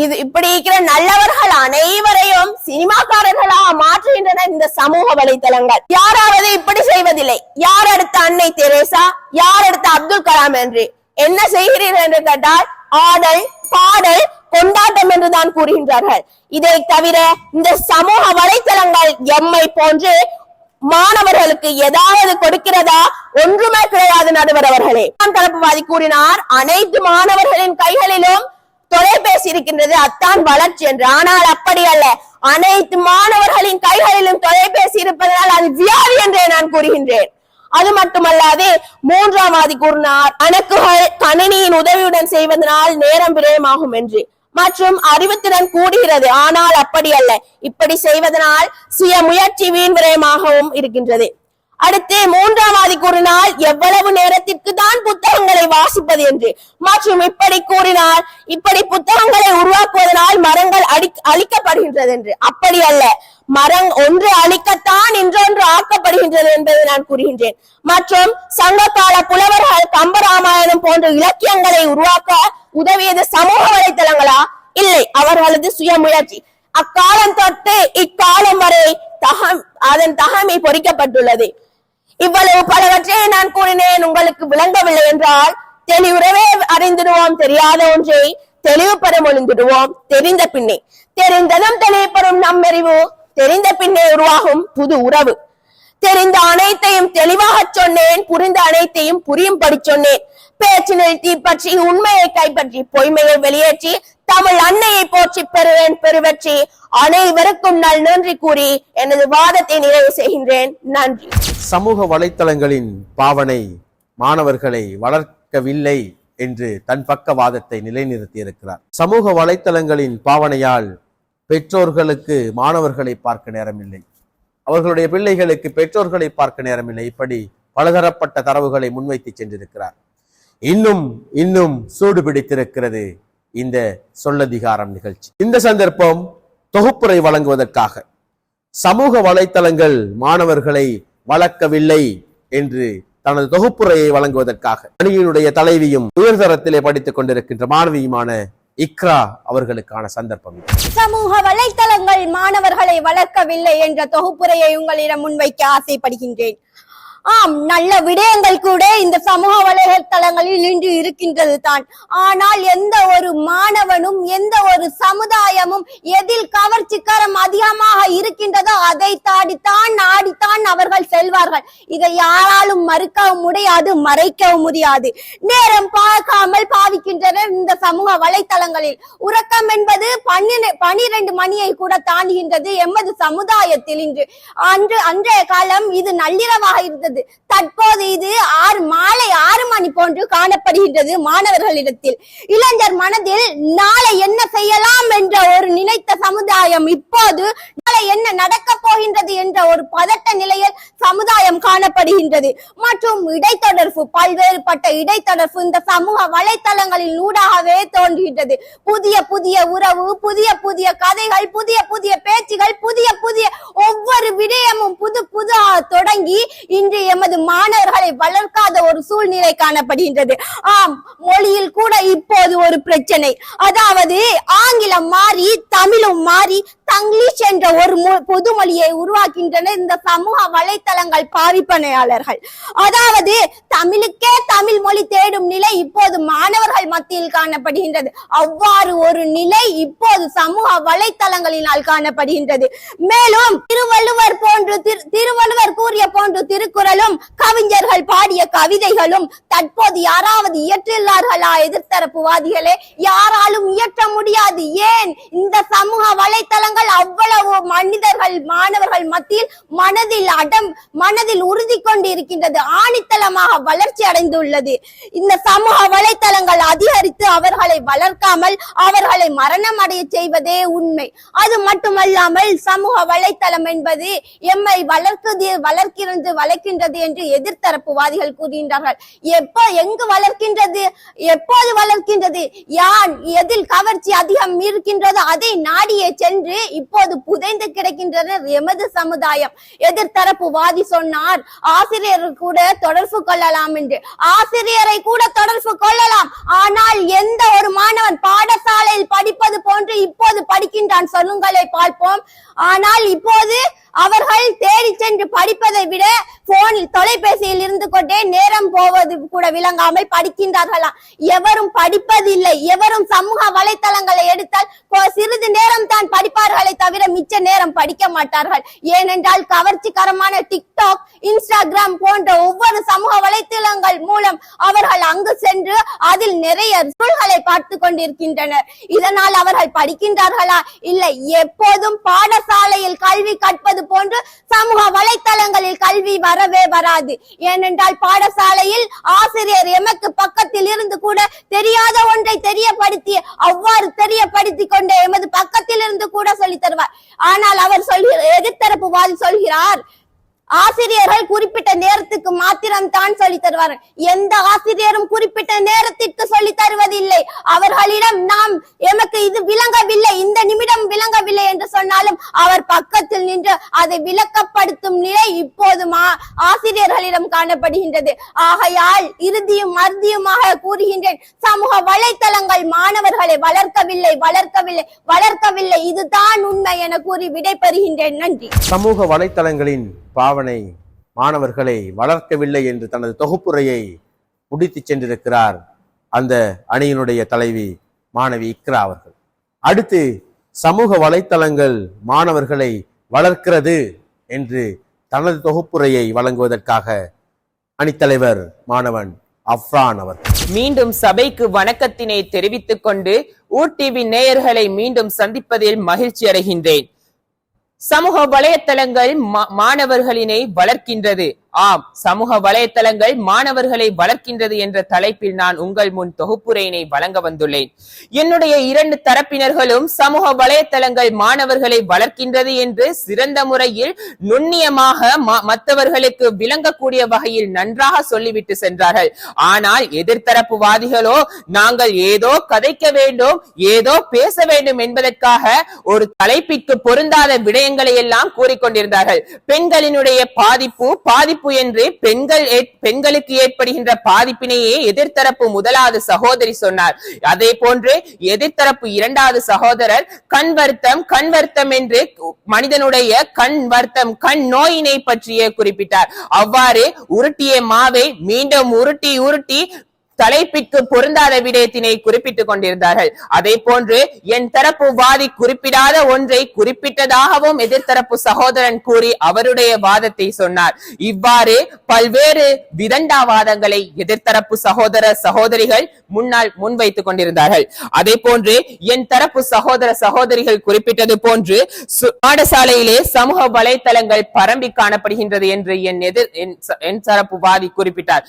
இது இப்படி இருக்கிற நல்லவர்கள் அனைவரையும் சினிமாக்காரர்களாக மாற்றுகின்றன இந்த சமூக வலைத்தளங்கள். யாராவது இப்படி செய்வதில்லை. யார் எடுத்த அன்னை தெரேசா, யார் எடுத்த அப்துல் கலாம் என்று என்ன செய்கிறீர்கள் என்று கேட்டால் ஆடல் பாடல் கொண்டாட்டம் என்றுதான் கூறுகின்றார்கள். இதை தவிர இந்த சமூக வலைத்தளங்கள் எம்மை போன்று மாணவர்களுக்கு ஏதாவது கொடுக்கிறதா? ஒன்றுமே கிடையாது நடுவர் அவர்களே. தரப்புவாதி கூறினார், அனைத்து மாணவர்களின் கைகளிலும் தொலைபேசி இருக்கின்றது, அத்தான் வளர்ச்சி என்று. ஆனால் அப்படி அல்ல, அனைத்து மாணவர்களின் கைகளிலும் தொலைபேசி இருப்பதனால் அது வியாதி என்றே நான் கூறுகின்றேன். அது மட்டுமல்லாது மூன்றாம் வாதி கூறினார், கணக்குகள் கணினியின் உதவியுடன் செய்வதனால் நேரம் விரயமாகும் என்று. மற்றும் அறிவுத்திறன் கூடுகிறது, ஆனால் அப்படி அல்ல, இப்படி செய்வதனால் சுய முயற்சி வீண் விரயமாகவும் இருக்கின்றது. அடுத்து மூன்றாம் வாதி கூறினால் எவ்வளவு நேரத்திற்கு தான் புத்தகங்களை வாசிப்பது என்று. மற்றும் இப்படி கூறினால் இப்படி புத்தகங்களை உருவாக்குவதனால் மரங்கள் அழிக்கப்படுகின்றது என்று. அப்படி அல்ல, மரம் ஒன்று அழிக்கத்தான் இன்னொன்று ஆக்கப்படுகின்றது என்பதை நான் கூறுகின்றேன். மற்றும் சங்ககால புலவர்கள் கம்பராமாயணம் போன்ற இலக்கியங்களை உருவாக்க உதவியது சமூக வலைத்தளங்களா? இல்லை, அவர்களது சுய முயற்சி. அக்காலம் தொட்டு இக்காலம் வரை அதன் தகமை பொறிக்கப்பட்டுள்ளது. இவ்வளவு பலவற்றை நான் கூறினேன், உங்களுக்கு விளங்கவில்லை என்றால் தெளிவுறவே அறிந்திடுவோம். தெரியாத ஒன்றை தெளிவு பெற மொழிந்திடுவோம். தெரிந்த பின்னே தெரிந்ததும் தெளிவுபெறும் நம்மறிவு, தெரிந்த பின்னே உருவாகும் புது உறவு. தெரிந்த அனைத்தையும் தெளிவாக சொன்னேன், புரிந்த அனைத்தையும் புரியும்படி சொன்னேன். பேச்சினில் தீப்பற்றி உண்மையை கைப்பற்றி பொய்மையை வெளியேற்றி தமிழ் அன்னையை போற்றி பெறுவேன் பெருவெற்றி. அனைவருக்கும் நன்றி கூறி எனது வாதத்தை நிறைவு செய்கின்றேன். நன்றி. சமூக வலைத்தளங்களின் பாவனை மாணவர்களை வளர்க்கவில்லை என்று தன் பக்க வாதத்தை நிலைநிறுத்தி இருக்கிறார். சமூக வலைத்தளங்களின் பாவனையால் பெற்றோர்களுக்கு மாணவர்களை பார்க்க நேரமில்லை, அவர்களுடைய பிள்ளைகளுக்கு பெற்றோர்களை பார்க்க நேரமில்லை. இப்படி பலதரப்பட்ட தரவுகளை முன்வைத்து சென்றிருக்கிறார். இன்னும் சூடு பிடித்திருக்கிறது இந்த சொல்லதிகாரம் நிகழ்ச்சி. இந்த சந்தர்ப்பம் தொகுப்புரை வழங்குவதற்காக சமூக வலைத்தளங்கள் மாணவர்களை வளர்க்கவில்லை என்று தனது தொகுப்புரையை வழங்குவதற்காக அணியினுடைய தலைவியும் உயர்தரத்திலே படித்துக் கொண்டிருக்கின்ற மாணவியுமான இக்ரா அவர்களுக்கான சந்தர்ப்பம். சமூக வலைத்தளங்கள் மாணவர்களை வளர்க்கவில்லை என்ற தொகுப்புரையை உங்களிடம் முன்வைக்க ஆசைப்படுகின்றேன். ஆம், நல்ல விடயங்கள் கூட இந்த சமூக வலைத்தளங்களில் இன்று இருக்கின்றது தான். ஆனால் எந்த ஒரு மாணவனும் எந்த ஒரு சமுதாயமும் எதில் கவர்ச்சிக்கரம் அதிகமாக இருக்கின்றதோ அதை நாடித்தான் அவர்கள் செல்வார்கள். இதை யாராலும் மறுக்கவும் முடியாது, மறைக்கவும் முடியாது. நேரம் பார்க்காமல் பாவிக்கின்றனர் இந்த சமூக வலைத்தளங்களில். உறக்கம் என்பது 12 மணியை கூட தாண்டுகின்றது எமது சமுதாயத்தில். அன்றைய காலம் இது நள்ளிரவாக இருந்தது. தற்போது இது மாலை 6 மணி போன்று காணப்படுகின்றது மாணவர்களிடத்தில். இளைஞர் மனதில் நாளை என்ன செய்யலாம் என்ற ஒரு நினைத்த சமுதாயம் இப்போது நாளை என்ன நடக்க போகின்றது என்ற ஒரு பதட்ட நிலையில் சமுதாயம் காணப்படுகின்றது. மற்றும் இடைத்தொடர்பு, பல்வேறுபட்ட இடைத்தொடர்பு இந்த சமூக வலைத்தளங்களில் ஊடாகவே தோன்றுகின்றது. புதிய உறவு, புதிய கதைகள், புதிய பேச்சுகள், புதிய ஒவ்வொரு விடயமும் புது தொடங்கி இன்று எமது மாணவர்களை வளர்க்காத ஒரு சூழ்நிலை காணப்படுகின்றது. ஆம், மொழியில் கூட இப்போது ஒரு பிரச்சனை. அதாவது ஆங்கிலம் மாறி தமிழும் மாறி தங்கிலீஷ் என்ற ஒரு பொது மொழியை உருவாக்கின்றன இந்த சமூக வலைத்தளங்கள் பாவிப்பனையாளர்கள். அதாவது தமிழுக்கே தமிழ் மொழி தேடும் நிலை இப்போது மாணவர்கள் மத்தியில் காணப்படுகின்றது. அவ்வாறு ஒரு நிலை இப்போது சமூக வலைத்தளங்களினால் காணப்படுகின்றது. மேலும் திருவள்ளுவர் கூறிய போன்று திருக்குறளும் கவிஞர்கள் பாடிய கவிதைகளும் தற்போது யாராவது இயற்றுள்ளார்களா? எதிர்த்தரப்புவாதிகளே, யாராலும் இயற்ற முடியாது. ஏன்? இந்த சமூக வலைத்தளங்கள் அவ்வளவு மனிதர்கள் மாணவர்கள் மத்தியில் மனதில் உறுதி கொண்டு இருக்கின்றது, ஆணித்தளமாக வளர்ச்சி அடைந்துள்ளது. இந்த சமூக வலைத்தளங்கள் அதிகரித்து அவர்களை வளர்க்காமல் அவர்களை மரணம் அடைய செய்வதே உண்மை. அது மட்டுமல்லாமல் சமூக வலைத்தளம் என்பது எம்மை வளர்க்கின்றது என்று எதிர்த்தரப்புவாதிகள் கூறுகின்றார்கள். எங்கு வளர்க்கின்றது? எப்போது வளர்க்கின்றது? யான் எதில் கவர்ச்சி அதிகம் இருக்கின்றதோ அதை நாடியே சென்று இப்போது புதைந்து கிடக்கின்றனர் எமது சமுதாயம். எதிர்த்தரப்பு வாதி சொன்னார், ஆசிரியர் கூட தொடர்பு கொள்ளலாம் என்று. ஆசிரியரை கூட தொடர்பு கொள்ளலாம், ஆனால் எந்த ஒரு மாணவன் பாடசாலையில் படிப்பது போன்று இப்போது படிக்கின்றான் சொல்லுங்களை பார்ப்போம். ஆனால் இப்போது அவர்கள் தேடி சென்று படிப்பதை விட போனில் தொலைபேசியில் இருந்து கொண்டே நேரம் போவது கூட விளங்காமல் படிக்கின்றார்களா? எவரும் படிப்பதில்லை. எவரும் சமூக வலைத்தளங்களை எடுத்தால் சிறிது நேரம் தான் படிப்பார்களை தவிர மிச்ச நேரம் படிக்க மாட்டார்கள். ஏனென்றால் கவர்ச்சிகரமான டிக்டாக், இன்ஸ்டாகிராம் போன்ற ஒவ்வொரு சமூக வலைத்தளங்கள் மூலம் அவர்கள் அங்கு சென்று அதில் நிறைய பொருள்களை பார்த்து கொண்டிருக்கின்றனர். இதனால் அவர்கள் படிக்கின்றார்களா? இல்லை. எப்போதும் பாடசாலையில் கல்வி கற்பது போன்று சமூக வலைத்தளங்களில் கல்வி வரவே வராது. ஏனென்றால் பாடசாலையில் ஆசிரியர் எமக்கு பக்கத்தில் இருந்து கூட தெரியாத ஒன்றை தெரியப்படுத்தி அவ்வாறு தெரியப்படுத்தி கொண்டே எமது பக்கத்தில் இருந்து கூட சொல்லி தருவார். ஆனால் அவர் எதிர்த்தரப்பு வாதி சொல்கிறார், ஆசிரியர்கள் குறிப்பிட்ட நேரத்துக்கு மாத்திரம் தான் சொல்லி தருவார்கள். எந்த ஆசிரியரும் குறிப்பிட்ட நேரத்திற்கு சொல்லி தருவதில்லை. அவர்களிடம் நாம் எமக்கு இது விளங்கவில்லை, இந்த நிமிடம் விளங்கவில்லை என்று சொன்னாலும் அவர் பக்கத்தில் நின்று அதை விளக்கப்படுத்தும் நிலை இப்போது ஆசிரியர்களிடம் காணப்படுகின்றது. ஆகையால் இறுதியும் மறுதியுமாக கூறுகின்றேன், சமூக வலைத்தளங்கள் மாணவர்களை வளர்க்கவில்லை வளர்க்கவில்லை வளர்க்கவில்லை, இதுதான் உண்மை என கூறி விடைபெறுகின்றேன். நன்றி. சமூக வலைத்தளங்களின் பாவனை மாணவர்களை வளர்க்கவில்லை என்று தனது தொகுப்புரையை முடித்து சென்றிருக்கிறார் அந்த அணியினுடைய தலைவி மாணவி இக்ரா அவர்கள். அடுத்து சமூக வலைத்தளங்கள் மாணவர்களை வளர்க்கிறது என்று தனது தொகுப்புரையை வழங்குவதற்காக அணித்தலைவர் மாணவன் அஃப்ரான் அவர்கள். மீண்டும் சபைக்கு வணக்கத்தினை தெரிவித்துக் கொண்டு ஊடிவி நேயர்களை மீண்டும் சந்திப்பதில் மகிழ்ச்சி அடைகின்றேன். சமூக வலைத்தளங்கள் மாணவர்களினை வளர்க்கின்றது. ஆம், சமூக வலைத்தளங்கள் மாணவர்களை வளர்க்கின்றது என்ற தலைப்பில் நான் உங்கள் முன் தொகுப்புரையினை வழங்க வந்துள்ளேன். என்னுடைய இரண்டு தரப்பினர்களும் சமூக வலைத்தளங்கள் மாணவர்களை வளர்க்கின்றது என்று சிறந்த முறையில் நுண்ணியமாக மற்றவர்களுக்கு விளங்கக்கூடிய வகையில் நன்றாக சொல்லிவிட்டு சென்றார்கள். ஆனால் எதிர்த்தரப்பு வாதிகளோ நாங்கள் ஏதோ கதைக்க வேண்டும், ஏதோ பேச வேண்டும் என்பதற்காக ஒரு தலைப்பிற்கு பொருந்தாத விடயங்களை எல்லாம் கூறிக்கொண்டிருந்தார்கள். பெண்களினுடைய பாதிப்பு என்று பெண்களுக்கு ஏற்படுகின்ற பாதிப்பினையே எதிர்த்தரப்பு முதலாவது சகோதரி சொன்னார். அதே போன்று எதிர்த்தரப்பு இரண்டாவது சகோதரர் கண் வருத்தம் என்று மனிதனுடைய கண் வருத்தம், கண் நோயினை பற்றியே குறிப்பிட்டார். அவ்வாறு உருட்டிய மாவை மீண்டும் உருட்டி தலைப்பிற்கு பொருந்தாத விடயத்தினை குறிப்பிட்டுக் கொண்டிருந்தார்கள். அதே போன்று என் தரப்பு வாதி குறிப்பிடாத ஒன்றை குறிப்பிட்டதாகவும் எதிர்த்தரப்பு சகோதரன் கூறி அவருடைய வாதத்தை சொன்னார். இவ்வாறு பல்வேறு விதண்டாவாதங்களை எதிர்த்தரப்பு சகோதரிகள் முன்னால் முன்வைத்துக் கொண்டிருந்தார்கள். அதே போன்று என் தரப்பு சகோதரிகள் குறிப்பிட்டது போன்று பாடசாலையிலே சமூக வலைத்தளங்கள் பரம்பி காணப்படுகின்றது என்று என் தரப்பு வாதி குறிப்பிட்டார்.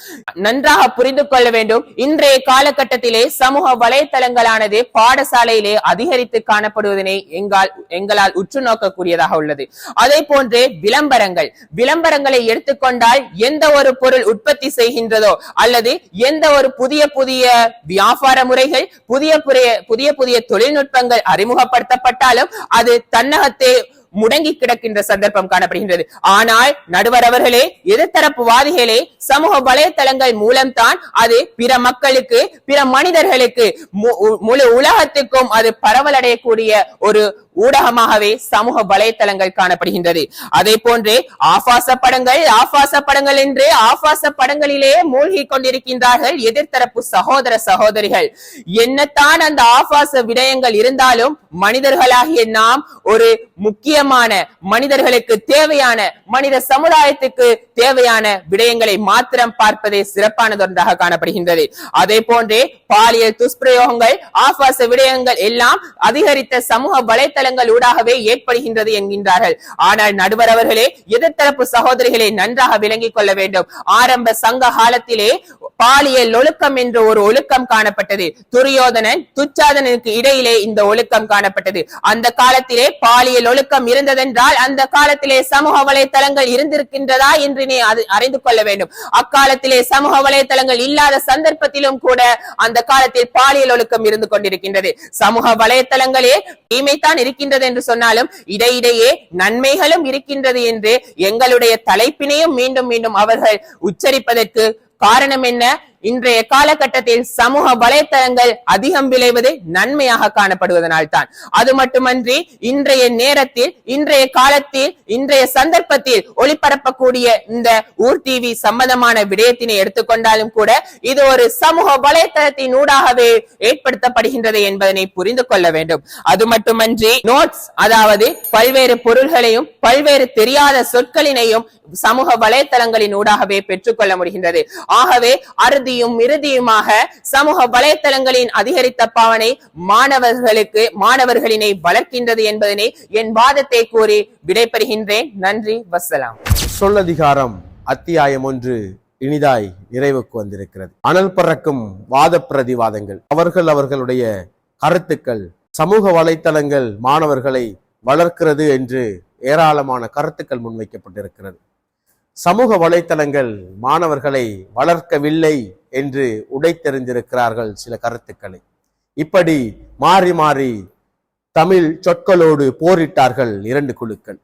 நன்றாக புரிந்து கொள்ள வேண்டும், இன்றைய காலகட்டத்திலே சமூக வலைத்தளங்களானது பாடசாலையிலே அதிகரித்து காணப்படுவதனை எங்களால் உற்று நோக்கக்கூடியதாக உள்ளது. அதே போன்று விளம்பரங்களை எடுத்துக்கொண்டால் எந்த ஒரு பொருள் உற்பத்தி செய்கின்றதோ அல்லது எந்த ஒரு புதிய வியாபார முறைகள் புதிய தொழில்நுட்பங்கள் அறிமுகப்படுத்தப்பட்டாலும் அது தன்னகத்தே முடங்கி கிடக்கின்ற சந்தர்ப்பம் காணப்படுகின்றது. ஆனால் நடுவர் அவர்களே, எதிர்த்தரப்பு வாதிகளே, சமூக வலைத்தளங்கள் மூலம்தான் அது பிற மக்களுக்கு, பிற மனிதர்களுக்கு, முழு உலகத்துக்கும் அது பரவலடையக்கூடிய ஒரு ஊடகமாகவே சமூக வலைத்தளங்கள் காணப்படுகின்றது. அதே போன்று ஆபாச படங்கள் என்று ஆபாச படங்களிலே மூழ்கி கொண்டிருக்கின்றார்கள் எதிர்த்தரப்பு சகோதரிகள். என்னத்தான் அந்த ஆபாச விடயங்கள் இருந்தாலும் மனிதர்களாகிய நாம் ஒரு முக்கியமான மனிதர்களுக்கு தேவையான, மனித சமுதாயத்துக்கு தேவையான விடயங்களை மாத்திரம் பார்ப்பதே சிறப்பானது ஒன்றாக காணப்படுகின்றது. அதே போன்றே பாலியல் துஷ்பிரயோகங்கள், ஆபாச விடயங்கள் எல்லாம் அதிகரித்த சமூக வலைத்தளங்கள் ஊடாகவே ஏற்படுகின்றது என்கின்றார்கள். ஆனால் நடுவர் அவர்களே, எதிர்த்தரப்பு சகோதரிகளை நன்றாக விளங்கிக் கொள்ள வேண்டும். ஆரம்ப சங்க காலத்திலே பாலியல் ஒழுக்கம் என்ற ஒரு ஒழுக்கம் காணப்பட்டது. துரியோதனன் துச்சாதனனுக்கு இடையிலே இந்த ஒழுக்கம் காணப்பட்டது. அந்த காலத்திலே பாலியல் ஒழுக்கம் இருந்ததென்றால் அந்த காலத்திலே சமூக வலைத்தளங்கள் இருந்திருக்கின்றதா என்று நீ அறிந்து கொள்ள வேண்டும். அக்காலத்திலே சமூக வலைத்தளங்கள் இல்லாத சந்தர்ப்பத்திலும் கூட அந்த காலத்தில் பாலியல் ஒழுக்கம் இருந்து கொண்டிருக்கின்றது. சமூக வலைத்தளங்களே தீமைத்தான் இருக்கின்றது என்று சொன்னாலும் இடையிடையே நன்மைகளும் இருக்கின்றது என்று எங்களுடைய தலைப்பினையும் மீண்டும் மீண்டும் அவர்கள் உச்சரிப்பதற்கு காரணம் என்ன? இன்றைய காலகட்டத்தில் சமூக வலைத்தளங்கள் அதிகம் விளைவது நன்மையாக காணப்படுவதனால் தான். அது மட்டுமன்றி இன்றைய நேரத்தில், இன்றைய காலத்தில், இன்றைய சந்தர்ப்பத்தில் ஒளிபரப்பக்கூடிய இந்த ஊர் டிவி சம்பந்தமான விடயத்தினை எடுத்துக்கொண்டாலும் கூட இது ஒரு சமூக வலைத்தளத்தின் ஊடாகவே ஏற்படுத்தப்படுகின்றது என்பதனை புரிந்து கொள்ள வேண்டும். அது மட்டுமன்றி நோட்ஸ், அதாவது பல்வேறு பொருள்களையும் பல்வேறு தெரியாத சொற்களினையும் சமூக வலைத்தளங்களின் ஊடாகவே பெற்றுக்கொள்ள முடிகின்றது. ஆகவே அறுதியும் இறுதியுமாக சமூக வலைத்தளங்களின் அதிகரித்த பாவனை மாணவர்களினை வளர்க்கின்றது என்பதனை என் வாதத்தை கூறி விடைபெறுகின்றேன். நன்றி, வஸ்ஸலாம். சொல்லதிகாரம் அத்தியாயம் 1 இனிதாய் நிறைவுக்கு வந்திருக்கிறது. அனல் பறக்கும் வாத பிரதிவாதங்கள், அவர்களுடைய கருத்துக்கள், சமூக வலைத்தளங்கள் மாணவர்களை வளர்க்கிறது என்று ஏராளமான கருத்துக்கள் முன்வைக்கப்பட்டிருக்கிறது. சமூக வலைத்தளங்கள் மாணவர்களை வளர்க்கவில்லை என்று உடைத்தெறிந்திருக்கிறார்கள் சில கருத்துக்களை. இப்படி மாறி மாறி தமிழ் சொற்களோடு போரிட்டார்கள் 2 குழுக்கள்.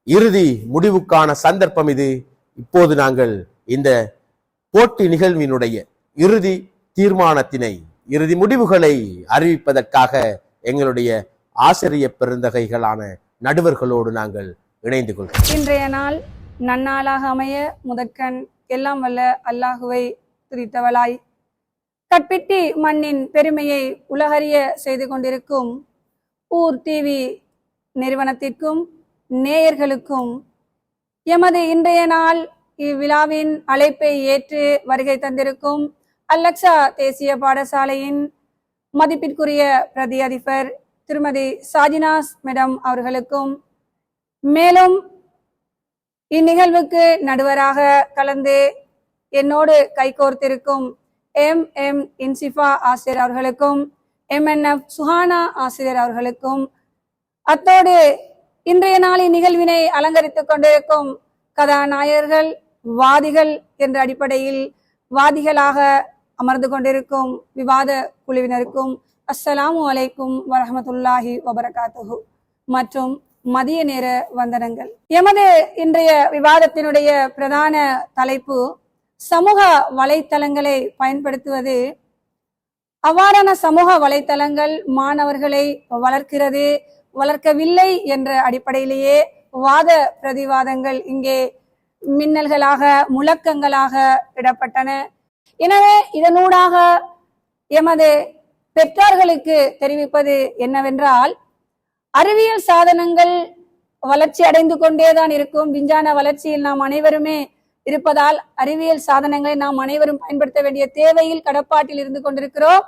இறுதி முடிவுக்கான சந்தர்ப்பம் இது. இப்போது நாங்கள் இந்த போட்டி நிகழ்வினுடைய இறுதி தீர்மானத்தினை, இறுதி முடிவுகளை அறிவிப்பதற்காக எங்களுடைய ஆசிரிய பெருந்தகைகளான நடுவர்களோடு நாங்கள் இணைந்து கொள்கிறோம். இன்றைய நாள் நன்னாளாக அமைய முதற்கண் எல்லாம் வல்ல அல்லாஹுவை துதித்தவளாய் கற்பிட்டி மண்ணின் பெருமையை உலகறிய செய்து கொண்டிருக்கும் ஊர் டிவி நிறுவனத்திற்கும் நேயர்களுக்கும் எமது இன்றைய நாள் இவ்விழாவின் அழைப்பை ஏற்று வருகை தந்திருக்கும் அல்-அக்ஸா தேசிய பாடசாலையின் மதிப்பிற்குரிய பிரதி அதிபர் திருமதி சாஜினாஸ் மேடம் அவர்களுக்கும், மேலும் இந்நிகழ்வுக்கு நடுவராக கலந்து என்னோடு கைகோர்த்திருக்கும் MM இன்சிஃபா ஆசிரியர் அவர்களுக்கும், MNF சுஹானா ஆசிரியர் அவர்களுக்கும், அத்தோடு இன்றைய நாளின் நிகழ்வினை அலங்கரித்துக் கொண்டிருக்கும் கதாநாயகர்கள், வாதிகள் என்ற அடிப்படையில் வாதிகளாக அமர்ந்து கொண்டிருக்கும் விவாத குழுவினருக்கும் அஸ்ஸலாமு அலைக்கும் வரஹ்மத்துல்லாஹி வபரகாத்துஹு மற்றும் மதிய நேர வந்தனங்கள். எமது இன்றைய விவாதத்தினுடைய பிரதான தலைப்பு சமூக வலைத்தளங்களை பயன்படுத்துவது. அவ்வாறான சமூக வலைத்தளங்கள் மாணவர்களை வளர்க்கிறது, வளர்க்கவில்லை என்ற அடிப்படையிலேயே வாத பிரதிவாதங்கள் இங்கே மின்னல்களாக முழக்கங்களாக இடப்பட்டன. எனவே இதனூடாக எமது பெற்றார்களுக்கு தெரிவிப்பது என்னவென்றால், அறிவியல் சாதனங்கள் வளர்ச்சி அடைந்து கொண்டேதான் இருக்கும். விஞ்ஞான வளர்ச்சியில் நாம் அனைவருமே இருப்பதால் அறிவியல் சாதனங்களை நாம் அனைவரும் பயன்படுத்த வேண்டிய தேவையில் கடப்பாட்டில் இருந்து கொண்டிருக்கிறோம்.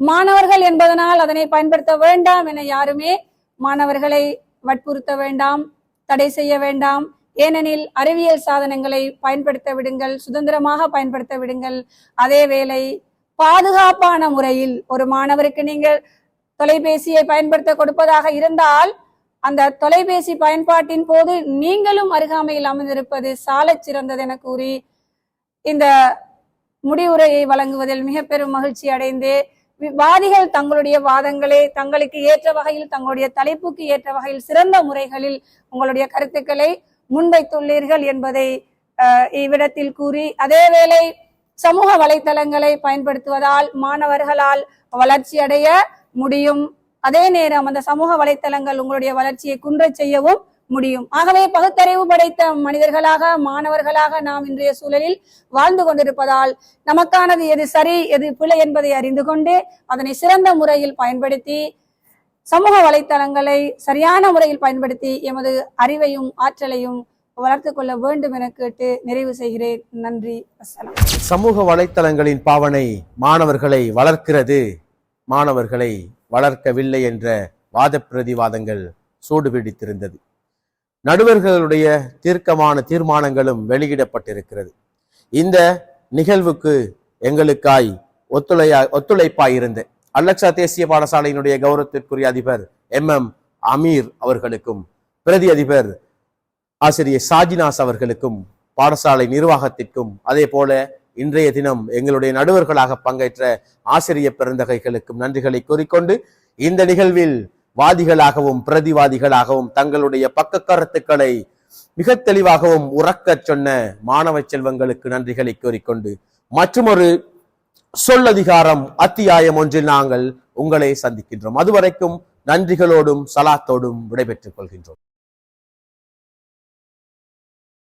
மாணவர்கள் என்பதனால் அதனை பயன்படுத்த வேண்டாம் என யாருமே மாணவர்களை வற்புறுத்த வேண்டாம், தடை செய்ய வேண்டாம். ஏனெனில் அறிவியல் சாதனங்களை பயன்படுத்த விடுங்கள், சுதந்திரமாக பயன்படுத்த விடுங்கள். அதே வேளை பாதுகாப்பான முறையில் ஒரு மாணவருக்கு நீங்கள் தொலைபேசியை பயன்படுத்த கொடுப்பதாக இருந்தால் அந்த தொலைபேசி பயன்பாட்டின் போது நீங்களும் அருகாமையில் அமர்ந்திருப்பது சாலச் சிறந்தது என கூறி இந்த முடிவுரையை வழங்குவதில் மிக பெரும் மகிழ்ச்சி அடைந்து, வாதிகள் தங்களுடைய வாதங்களை தங்களுக்கு ஏற்ற வகையில், தங்களுடைய தலைப்புக்கு ஏற்ற வகையில் சிறந்த முறைகளில் உங்களுடைய கருத்துக்களை முன்வைத்துள்ளீர்கள் என்பதை இவ்விடத்தில் கூறி, அதேவேளை சமூக வலைத்தளங்களை பயன்படுத்துவதால் மாணவர்களால் வளர்ச்சி அடைய முடியும். அதே நேரம் அந்த சமூக வலைத்தளங்கள் உங்களுடைய வளர்ச்சியை குன்றச் செய்யவும் முடியும். ஆகவே பகுத்தறிவு படைத்த மனிதர்களாக, மாணவர்களாக நாம் இன்றைய சூழலில் வாழ்ந்து கொண்டிருப்பதால் நமக்கானது எது சரி எது பிழை என்பதை அறிந்து கொண்டு அதனை சிறந்த முறையில் பயன்படுத்தி, சமூக வலைத்தளங்களை சரியான முறையில் பயன்படுத்தி எமது அறிவையும் ஆற்றலையும் வளர்த்து கொள்ள வேண்டும் என கேட்டு நிறைவு செய்கிறேன். நன்றி, வஸ்ஸலாம். சமூக வலைத்தளங்களின் பாவனை மாணவர்களை வளர்க்கிறது, மாணவர்களை வளர்க்கவில்லை என்ற வாத பிரதிவாதங்கள் சூடுபிடித்திருந்தது. நடுவர்களுடைய தீர்க்கமான தீர்மானங்களும் வெளியிடப்பட்டிருக்கிறது. இந்த நிகழ்வுக்கு எங்களுக்காய் ஒத்துழைப்பாய் இருந்த அல்-அக்ஸா தேசிய பாடசாலையினுடைய கௌரவத்திற்குரிய அதிபர் MM அமீர் அவர்களுக்கும், பிரதி அதிபர் ஆசிரியர் சாஜினாஸ் அவர்களுக்கும் பாடசாலை நிர்வாகத்திற்கும் அதே போல இன்றைய தினம் எங்களுடைய நடுவர்களாக பங்கேற்ற ஆசிரியர் பெருந்தகைகளுக்கும் நன்றிகளை கூறிக்கொண்டு இந்த நிகழ்வில் வாதிகளாகவும் பிரதிவாதிகளாகவும் தங்களுடைய பக்க கருத்துக்களை மிக தெளிவாகவும் உறக்கச் சொன்ன மாணவ செல்வங்களுக்கு நன்றிகளை கூறிக்கொண்டு மற்றுமொரு சொல்லதிகாரம் அத்தியாயம் ஒன்றில் நாங்கள் உங்களை சந்திக்கின்றோம். அதுவரைக்கும் நன்றிகளோடும் சலாத்தோடும் விடைபெற்றுக் கொள்கின்றோம்.